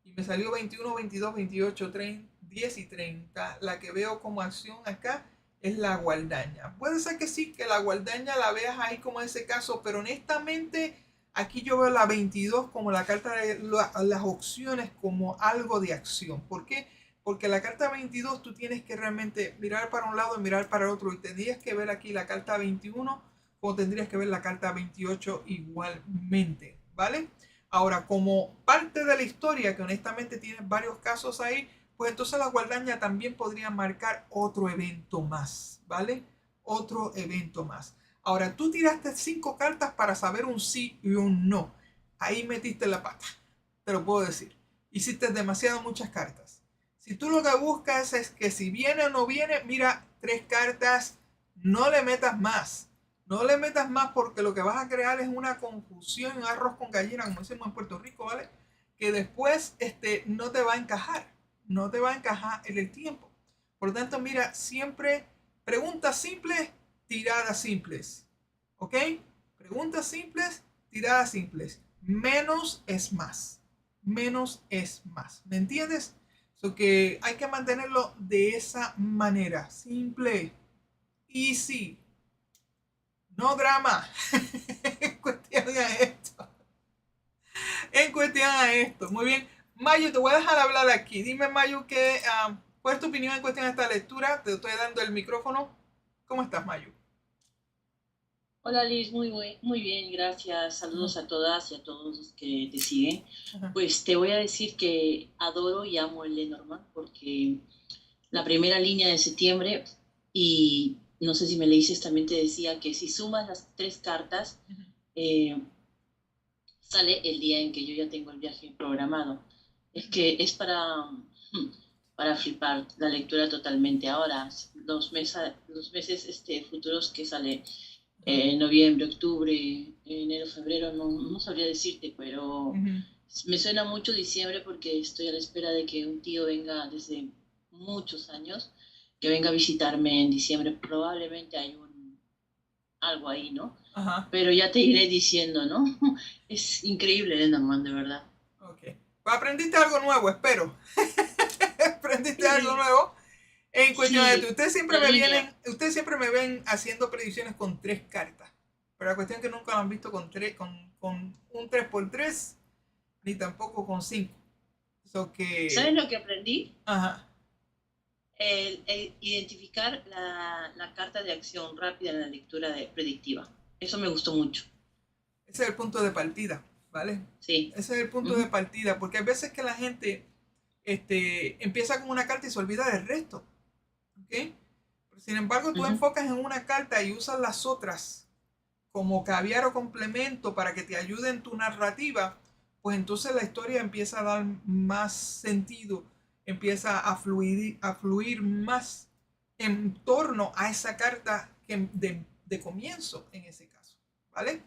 y me salió 21, 22, 28, 30, 10 y 30. La que veo como acción acá es la gualdaña. Puede ser que sí, que la gualdaña la veas ahí como en ese caso, pero honestamente aquí yo veo la 22 como la carta de las opciones como algo de acción. ¿Por qué? Porque la carta 22 tú tienes que realmente mirar para un lado y mirar para el otro. Y tendrías que ver aquí la carta 21 como tendrías que ver la carta 28 igualmente. ¿Vale? Ahora, como parte de la historia, que honestamente tienes varios casos ahí, pues entonces la gualdaña también podría marcar otro evento más. ¿Vale? Otro evento más. Ahora, tú tiraste 5 cartas para saber un sí y un no. Ahí metiste la pata. Te lo puedo decir. Hiciste demasiado muchas cartas. Si tú lo que buscas es que si viene o no viene, mira, 3 cartas, no le metas más. No le metas más porque lo que vas a crear es una confusión, un arroz con gallina, como decimos en Puerto Rico, ¿vale? Que después no te va a encajar. No te va a encajar en el tiempo. Por lo tanto, mira, siempre preguntas simples, tiradas simples. ¿Ok? Preguntas simples, tiradas simples. Menos es más. Menos es más. ¿Me entiendes? So que hay que mantenerlo de esa manera. Simple. Easy. No drama. En cuestión a esto. En cuestión a esto. Muy bien. Mayu, te voy a dejar hablar aquí. Dime, Mayu, ¿cuál es tu opinión en cuestión a esta lectura? Te estoy dando el micrófono. ¿Cómo estás, Mayu? Hola Liz, muy bien, gracias. Ajá, Saludos a todas y a todos los que te siguen. ajá, Pues te voy a decir que adoro y amo el Lenormand porque la primera línea de septiembre, y no sé si me leíste, también te decía que si sumas las 3 cartas, ajá. eh, sale el día en que yo ya tengo el viaje programado. Es que es para flipar la lectura totalmente. Ahora, los meses futuros que sale noviembre, octubre, enero, febrero, no sabría decirte, pero Ujú. me suena mucho diciembre porque estoy a la espera de que un tío venga desde muchos años, que venga a visitarme en diciembre. Probablemente hay algo ahí, ¿no? Ajá. Pero ya te iré diciendo, ¿no? Es increíble Lennormand, de verdad. Ok. Pues aprendiste algo nuevo, espero. Aprendiste algo Sí, nuevo. En cuestión de esto, sí, la línea. ustedes siempre me ven haciendo predicciones con 3 cartas. Pero la cuestión es que nunca lo han visto con un 3x3 ni tampoco con 5. So ¿Sabes que, lo que aprendí? ajá, El identificar la carta de acción rápida en la lectura predictiva. Eso me gustó mucho. ese es el punto de partida, ¿vale? Sí. Ese es el punto de Ujú, partida, porque hay veces que la gente empieza con una carta y se olvida del resto, ¿ok? Sin embargo, tú ujú. enfocas en una carta y usas las otras como caviar o complemento para que te ayude en tu narrativa, pues entonces la historia empieza a dar más sentido, empieza a fluir más en torno a esa carta de comienzo en ese caso, ¿vale?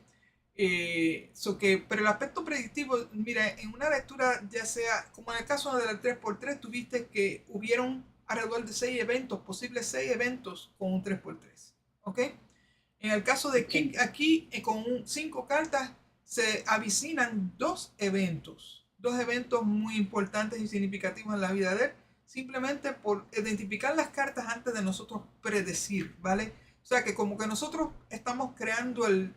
Pero el aspecto predictivo, mira, en una lectura, ya sea como en el caso de la 3x3, tuviste que hubieron alrededor de 6 eventos, posibles 6 eventos con un 3x3, ¿ok? En el caso de Ok. Kik, aquí con 5 cartas se avicinan 2 eventos muy importantes y significativos en la vida de él, simplemente por identificar las cartas antes de nosotros predecir, ¿vale? O sea que como que nosotros estamos creando el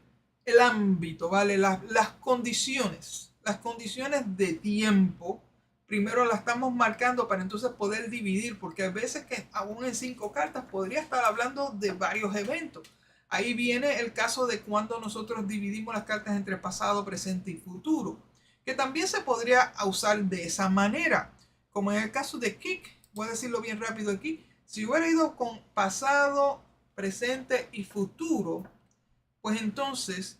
ámbito, ¿vale? Las condiciones de tiempo, primero las estamos marcando para entonces poder dividir, porque a veces que aún en 5 cartas podría estar hablando de varios eventos. Ahí viene el caso de cuando nosotros dividimos las cartas entre pasado, presente y futuro, que también se podría usar de esa manera, como en el caso de Kik. Voy a decirlo bien rápido aquí. Si hubiera ido con pasado, presente y futuro, pues entonces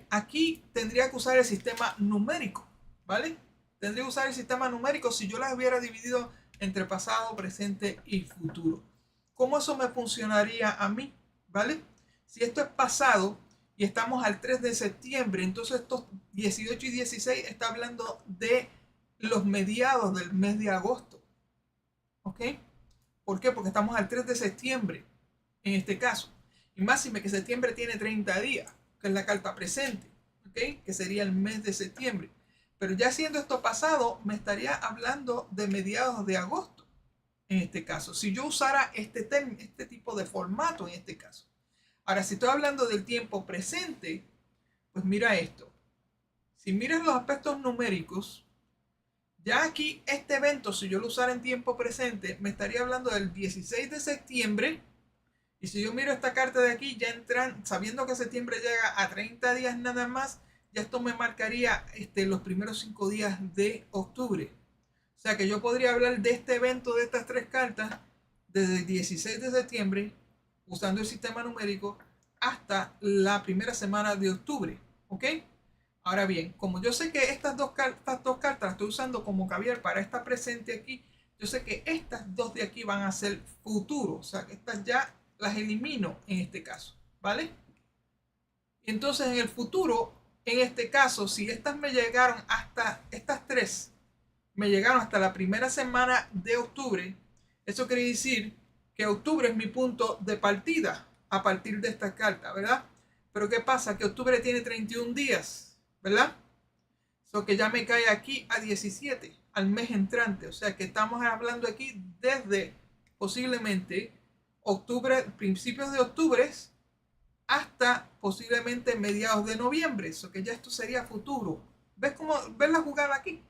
aquí tendría que usar el sistema numérico, ¿vale? Tendría que usar el sistema numérico si yo las hubiera dividido entre pasado, presente y futuro. ¿Cómo eso me funcionaría a mí? ¿Vale? Si esto es pasado, y estamos al 3 de septiembre. Entonces estos 18 y 16 está hablando de los mediados del mes de agosto. ¿Ok? ¿Por qué? Porque estamos al 3 de septiembre en este caso. Y máxime que septiembre tiene 30 días, que es la carta presente. ¿Ok? Que sería el mes de septiembre. Pero ya siendo esto pasado, me estaría hablando de mediados de agosto en este caso. Si yo usara este tipo de formato en este caso. Ahora, si estoy hablando del tiempo presente, pues mira esto. Si miras los aspectos numéricos, ya aquí este evento, si yo lo usara en tiempo presente, me estaría hablando del 16 de septiembre. Y si yo miro esta carta de aquí, ya entran, sabiendo que septiembre llega a 30 días nada más, ya esto me marcaría los primeros 5 días de octubre. O sea que yo podría hablar de este evento, de estas tres cartas, desde el 16 de septiembre, usando el sistema numérico, hasta la primera semana de octubre. ¿Ok? Ahora bien, como yo sé que estas dos cartas las estoy usando como caviar para esta presente aquí, yo sé que estas dos de aquí van a ser futuro. O sea que estas ya las elimino en este caso. ¿Vale? Entonces en el futuro, en este caso, si estas me llegaron hasta estas tres, me llegaron hasta la primera semana de octubre, eso quiere decir que octubre es mi punto de partida a partir de esta carta, ¿verdad? Pero ¿qué pasa? Que octubre tiene 31 días, ¿verdad? Eso que ya me cae aquí a 17, al mes entrante. O sea que estamos hablando aquí desde posiblemente octubre, principios de octubre, hasta posiblemente mediados de noviembre. Eso que ya esto sería futuro. ¿Ves cómo ves la jugada aquí?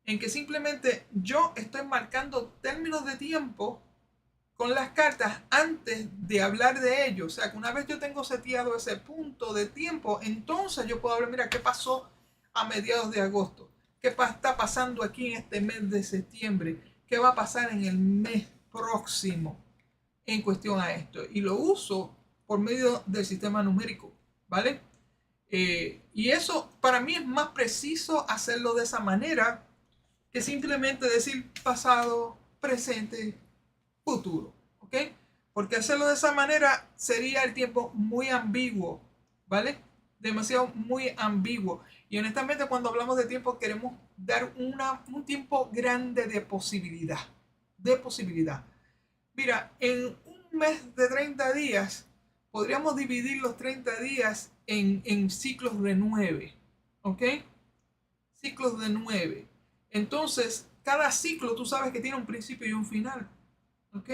En que simplemente yo estoy marcando términos de tiempo con las cartas antes de hablar de ello. O sea, que una vez yo tengo seteado ese punto de tiempo, entonces yo puedo hablar, mira, ¿qué pasó a mediados de agosto? ¿Qué está pasando aquí en este mes de septiembre? ¿Qué va a pasar en el mes próximo en cuestión a esto? Y lo uso por medio del sistema numérico, ¿vale? Y eso para mí es más preciso hacerlo de esa manera que simplemente decir pasado, presente, futuro, ¿ok? Porque hacerlo de esa manera sería el tiempo muy ambiguo, ¿vale? Demasiado muy ambiguo. Y honestamente cuando hablamos de tiempo queremos dar un tiempo grande de posibilidad, Mira, en un mes de 30 días podríamos dividir los 30 días en ciclos de 9, ¿ok? Ciclos de 9. Entonces, cada ciclo tú sabes que tiene un principio y un final. ¿Ok?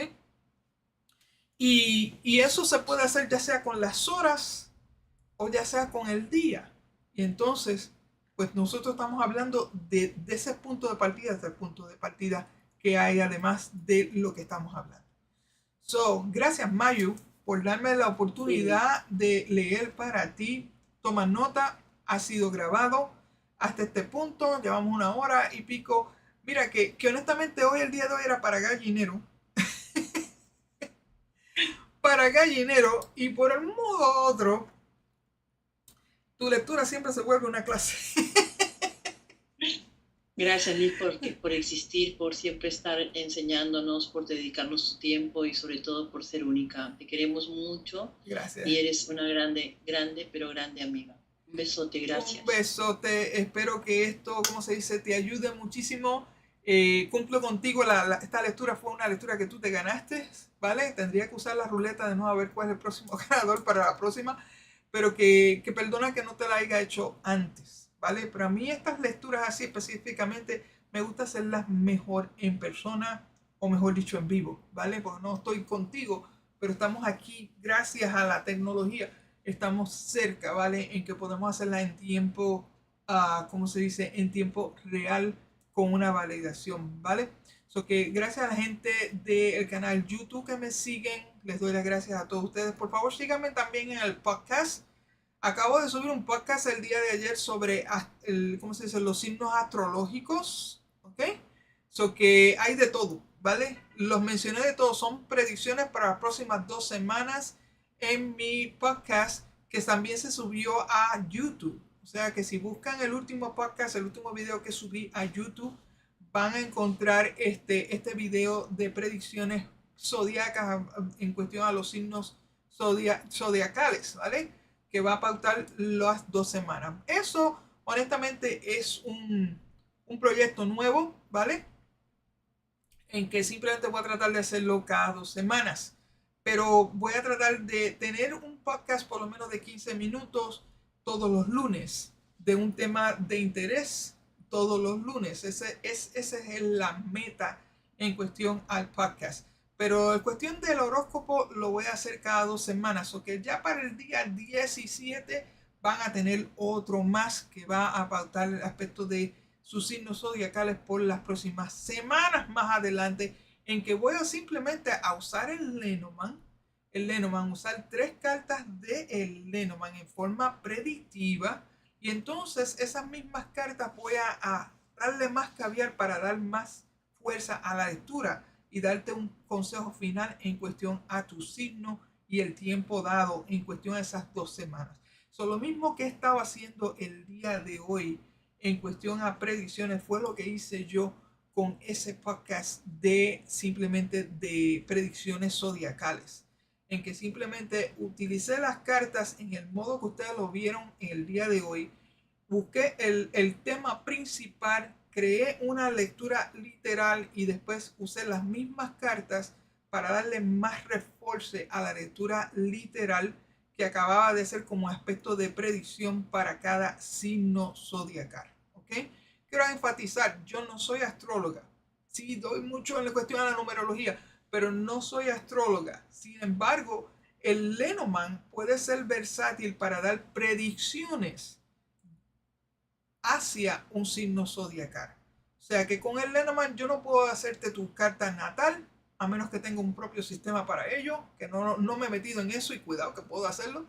Y eso se puede hacer ya sea con las horas o ya sea con el día. Y entonces, pues nosotros estamos hablando de ese punto de partida, hasta el punto de partida que hay además de lo que estamos hablando. So, gracias Mayu por darme la oportunidad de leer para ti. Toma nota, ha sido grabado hasta este punto, llevamos 1 hora y pico. Mira que honestamente hoy, el día de hoy era para gallinero. Para gallinero, y por el modo u otro, tu lectura siempre se vuelve una clase. Gracias, Liz, por existir, por siempre estar enseñándonos, por dedicarnos tu tiempo y sobre todo por ser única. Te queremos mucho. Gracias. Y eres una grande, pero grande amiga. Un besote, gracias. Un besote, espero que esto, como se dice, te ayude muchísimo. Cumplo contigo, esta lectura fue una lectura que tú te ganaste, ¿vale? Tendría que usar la ruleta de nuevo a ver cuál es el próximo ganador para la próxima, pero que perdona que no te la haya hecho antes, ¿vale? Pero a mí estas lecturas así específicamente me gusta hacerlas mejor en persona, o mejor dicho en vivo, ¿vale? Porque no estoy contigo, pero estamos aquí gracias a la tecnología, estamos cerca, ¿vale? En que podemos hacerla en tiempo, ¿cómo se dice? En tiempo real, con una validación, ¿vale? So que gracias a la gente del canal YouTube que me siguen, les doy las gracias a todos ustedes. Por favor, síganme también en el podcast. Acabo de subir un podcast el día de ayer sobre, ¿cómo se dice? Los signos astrológicos, ¿ok? So que hay de todo, ¿vale? Los mencioné de todo, son predicciones para las próximas 2 semanas en mi podcast, que también se subió a YouTube. O sea que si buscan el último podcast, el último video que subí a YouTube, van a encontrar este video de predicciones zodiacas en cuestión a los signos zodiacales, ¿vale? que va a pautar las 2 semanas. Eso, honestamente, es un proyecto nuevo, ¿vale? En que simplemente voy a tratar de hacerlo cada 2 semanas. Pero voy a tratar de tener un podcast por lo menos de 15 minutos todos los lunes, de un tema de interés todos los lunes. Esa es la meta en cuestión al podcast. Pero en cuestión del horóscopo lo voy a hacer cada 2 semanas. O que ya para el día 17 van a tener otro más que va a pautar el aspecto de sus signos zodiacales por las próximas semanas más adelante, en que voy a simplemente a usar el Lenormand, usar 3 cartas de el Lenormand en forma predictiva, y entonces esas mismas cartas voy a darle más caviar para dar más fuerza a la lectura y darte un consejo final en cuestión a tu signo y el tiempo dado en cuestión a esas 2 semanas. Lo mismo que he estado haciendo el día de hoy en cuestión a predicciones fue lo que hice yo con ese podcast de simplemente de predicciones zodiacales, en que simplemente utilicé las cartas en el modo que ustedes lo vieron en el día de hoy. Busqué el tema principal, creé una lectura literal y después usé las mismas cartas para darle más refuerzo a la lectura literal que acababa de ser como aspecto de predicción para cada signo zodiacal. ¿Okay? Quiero enfatizar, yo no soy astróloga. Sí, doy mucho en la cuestión de la numerología, pero no soy astróloga. Sin embargo, el Lenormand puede ser versátil para dar predicciones hacia un signo zodiacal. O sea que con el Lenormand yo no puedo hacerte tu carta natal, a menos que tenga un propio sistema para ello, que no me he metido en eso y cuidado que puedo hacerlo,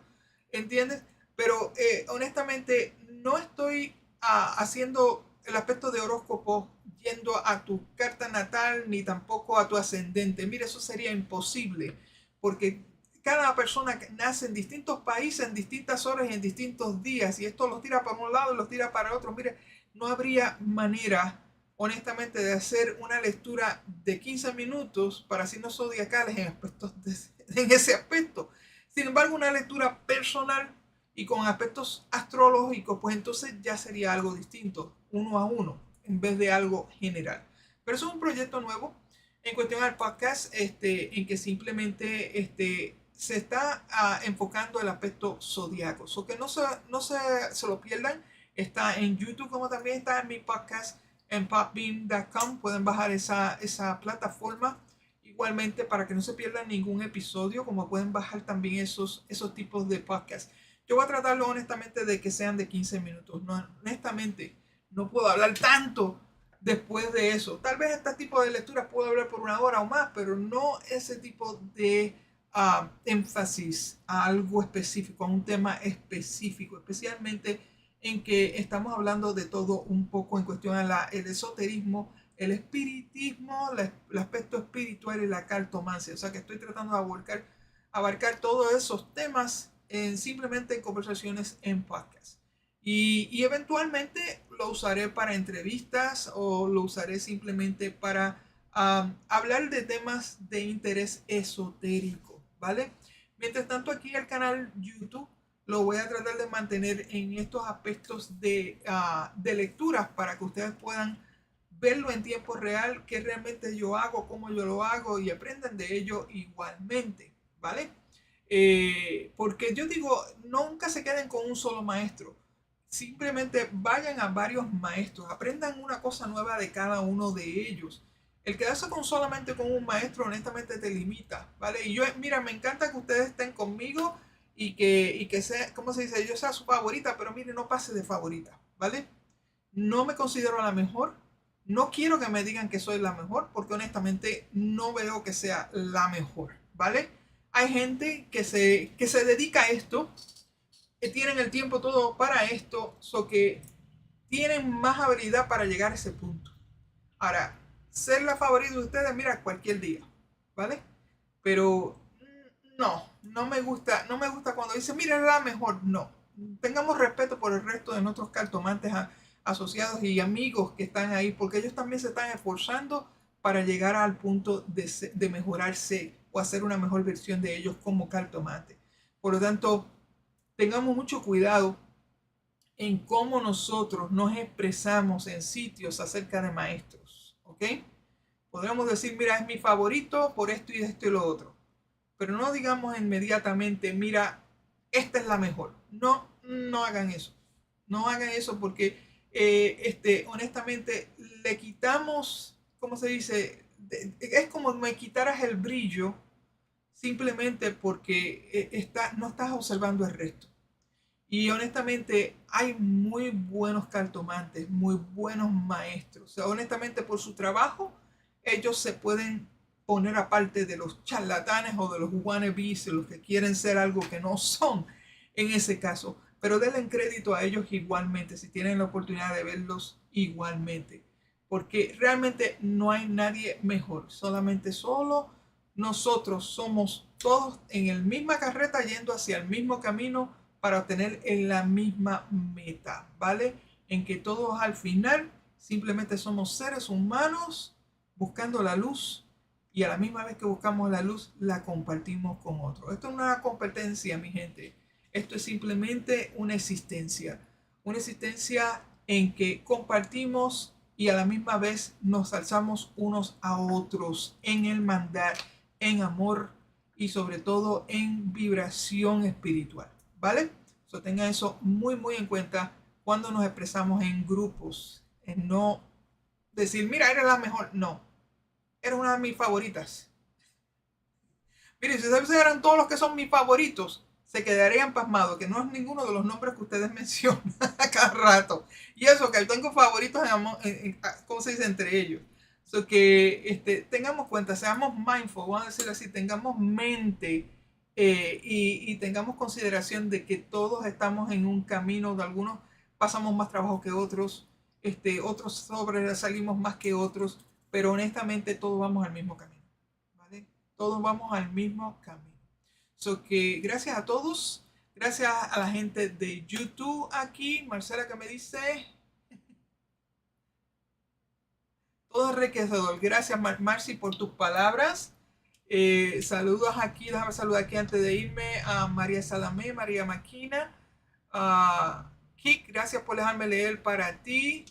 ¿entiendes? Pero honestamente no estoy haciendo el aspecto de horóscopo yendo a tu carta natal ni tampoco a tu ascendente. Mire, eso sería imposible porque cada persona nace en distintos países, en distintas horas y en distintos días, y esto los tira para un lado y los tira para otro. Mire, no habría manera, honestamente, de hacer una lectura de 15 minutos para signos zodiacales en ese aspecto. Sin embargo, una lectura personal y con aspectos astrológicos, pues entonces ya sería algo distinto, uno a uno, en vez de algo general. Pero eso es un proyecto nuevo en cuestión al podcast, en que simplemente se está enfocando el aspecto zodiaco. So que no se lo pierdan. Está en YouTube como también está en mi podcast en popbean.com. Pueden bajar esa plataforma. Igualmente para que no se pierdan ningún episodio, como pueden bajar también esos tipos de podcasts. Yo voy a tratarlo honestamente de que sean de 15 minutos. No, honestamente, no puedo hablar tanto después de eso. Tal vez este tipo de lecturas puedo hablar por 1 hora o más, pero no ese tipo de énfasis a algo específico, a un tema específico, especialmente en que estamos hablando de todo un poco en cuestión a el esoterismo, el espiritismo, el aspecto espiritual y la cartomancia. O sea que estoy tratando de abarcar todos esos temas simplemente en conversaciones en podcast. Y eventualmente lo usaré para entrevistas o lo usaré simplemente para hablar de temas de interés esotérico, ¿vale? Mientras tanto, aquí el canal YouTube lo voy a tratar de mantener en estos aspectos de lecturas para que ustedes puedan verlo en tiempo real, qué realmente yo hago, cómo yo lo hago y aprendan de ello igualmente, ¿vale? Porque yo digo, nunca se queden con un solo maestro. Simplemente vayan a varios maestros, aprendan una cosa nueva de cada uno de ellos. El quedarse solamente con un maestro honestamente te limita, ¿vale? Y mira, me encanta que ustedes estén conmigo y que sea, ¿cómo se dice? Yo sea su favorita, pero mire, no pase de favorita, ¿vale? No me considero la mejor. No quiero que me digan que soy la mejor, porque honestamente no veo que sea la mejor, ¿vale? Hay gente que se dedica a esto, que tienen el tiempo todo para esto, que tienen más habilidad para llegar a ese punto. Ahora, ser la favorita de ustedes, mira, cualquier día, ¿vale? Pero no me gusta cuando dicen, mira, la mejor. No, tengamos respeto por el resto de nuestros cartomantes asociados y amigos que están ahí, porque ellos también se están esforzando para llegar al punto de mejorarse o hacer una mejor versión de ellos como cartomante. Por lo tanto, tengamos mucho cuidado en cómo nosotros nos expresamos en sitios acerca de maestros, ¿ok? Podríamos decir, mira, es mi favorito por esto y esto y lo otro, pero no digamos inmediatamente, mira, esta es la mejor. No, no hagan eso. No hagan eso porque honestamente le quitamos, ¿cómo se dice? Es como me quitaras el brillo simplemente porque no estás observando el resto. Y honestamente hay muy buenos cartomantes, muy buenos maestros. O sea, honestamente por su trabajo ellos se pueden poner aparte de los charlatanes o de los wannabes, los que quieren ser algo que no son en ese caso. Pero denle crédito a ellos igualmente, si tienen la oportunidad de verlos igualmente. Porque realmente no hay nadie mejor, solamente solo nosotros somos todos en la misma carreta yendo hacia el mismo camino para obtener la misma meta, ¿vale? En que todos al final simplemente somos seres humanos buscando la luz y a la misma vez que buscamos la luz la compartimos con otros. Esto no es una competencia, mi gente. Esto es simplemente una existencia en que compartimos y a la misma vez nos alzamos unos a otros en el mandar, en amor y sobre todo en vibración espiritual, ¿vale? So, tengan eso muy muy en cuenta cuando nos expresamos en grupos, en no decir, mira, eres la mejor, no, eres una de mis favoritas. Miren, si ustedes eran todos los que son mis favoritos, se quedarían pasmados, que no es ninguno de los nombres que ustedes mencionan a cada rato. Y eso, que tengo favoritos, ¿cómo se dice? Entre ellos. So que tengamos cuenta, seamos mindful, vamos a decir así, tengamos mente y tengamos consideración de que todos estamos en un camino, de algunos pasamos más trabajo que otros, otros sobresalimos más que otros, pero honestamente todos vamos al mismo camino, ¿vale? Todos vamos al mismo camino. So que gracias a todos, gracias a la gente de YouTube aquí, Marcela que me dice, todo enriquecedor. Gracias Marci por tus palabras. Saludos aquí, déjame saludar aquí antes de irme a María Salamé, María Maquina, a Kik, gracias por dejarme leer para ti.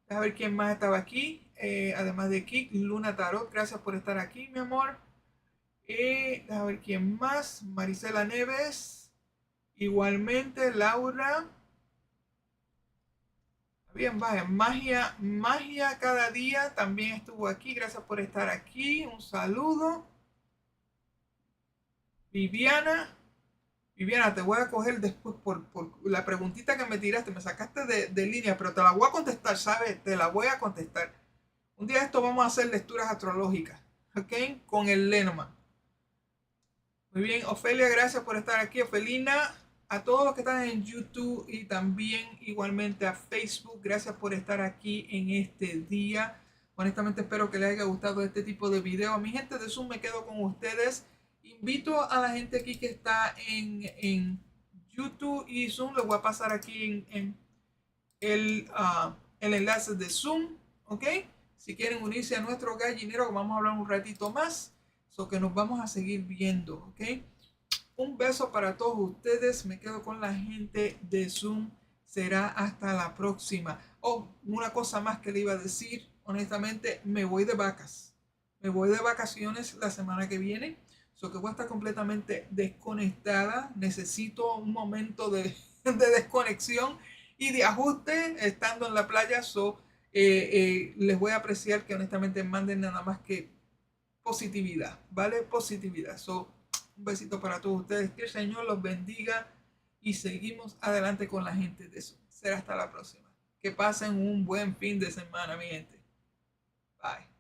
Déjame ver quién más estaba aquí, además de Kik, Luna Tarot, gracias por estar aquí, mi amor. Déjame ver quién más, Marisela Neves, igualmente Laura. Bien, vaya, magia cada día también estuvo aquí, gracias por estar aquí, un saludo. Viviana, te voy a coger después por la preguntita que me tiraste, me sacaste de línea, pero te la voy a contestar, ¿sabes? Te la voy a contestar. Un día esto vamos a hacer lecturas astrológicas, ¿ok? Con el Lenormand. Muy bien, Ofelia, gracias por estar aquí, Ofelina. A todos los que están en YouTube y también igualmente a Facebook, gracias por estar aquí en este día. Honestamente espero que les haya gustado este tipo de video. A mi gente de Zoom me quedo con ustedes. Invito a la gente aquí que está en YouTube y Zoom, les voy a pasar aquí en el enlace de Zoom, ¿ok? Si quieren unirse a nuestro gallinero, vamos a hablar un ratito más, so que nos vamos a seguir viendo, ¿ok? Un beso para todos ustedes, me quedo con la gente de Zoom, será hasta la próxima. Oh, una cosa más que le iba a decir, honestamente, me voy de vacaciones la semana que viene. So que voy a estar completamente desconectada. Necesito un momento de desconexión y de ajuste estando en la playa. Les voy a apreciar que honestamente manden nada más que positividad, ¿vale? Positividad. Un besito para todos ustedes. Que el Señor los bendiga y seguimos adelante con la gente de eso. Será hasta la próxima. Que pasen un buen fin de semana, mi gente. Bye.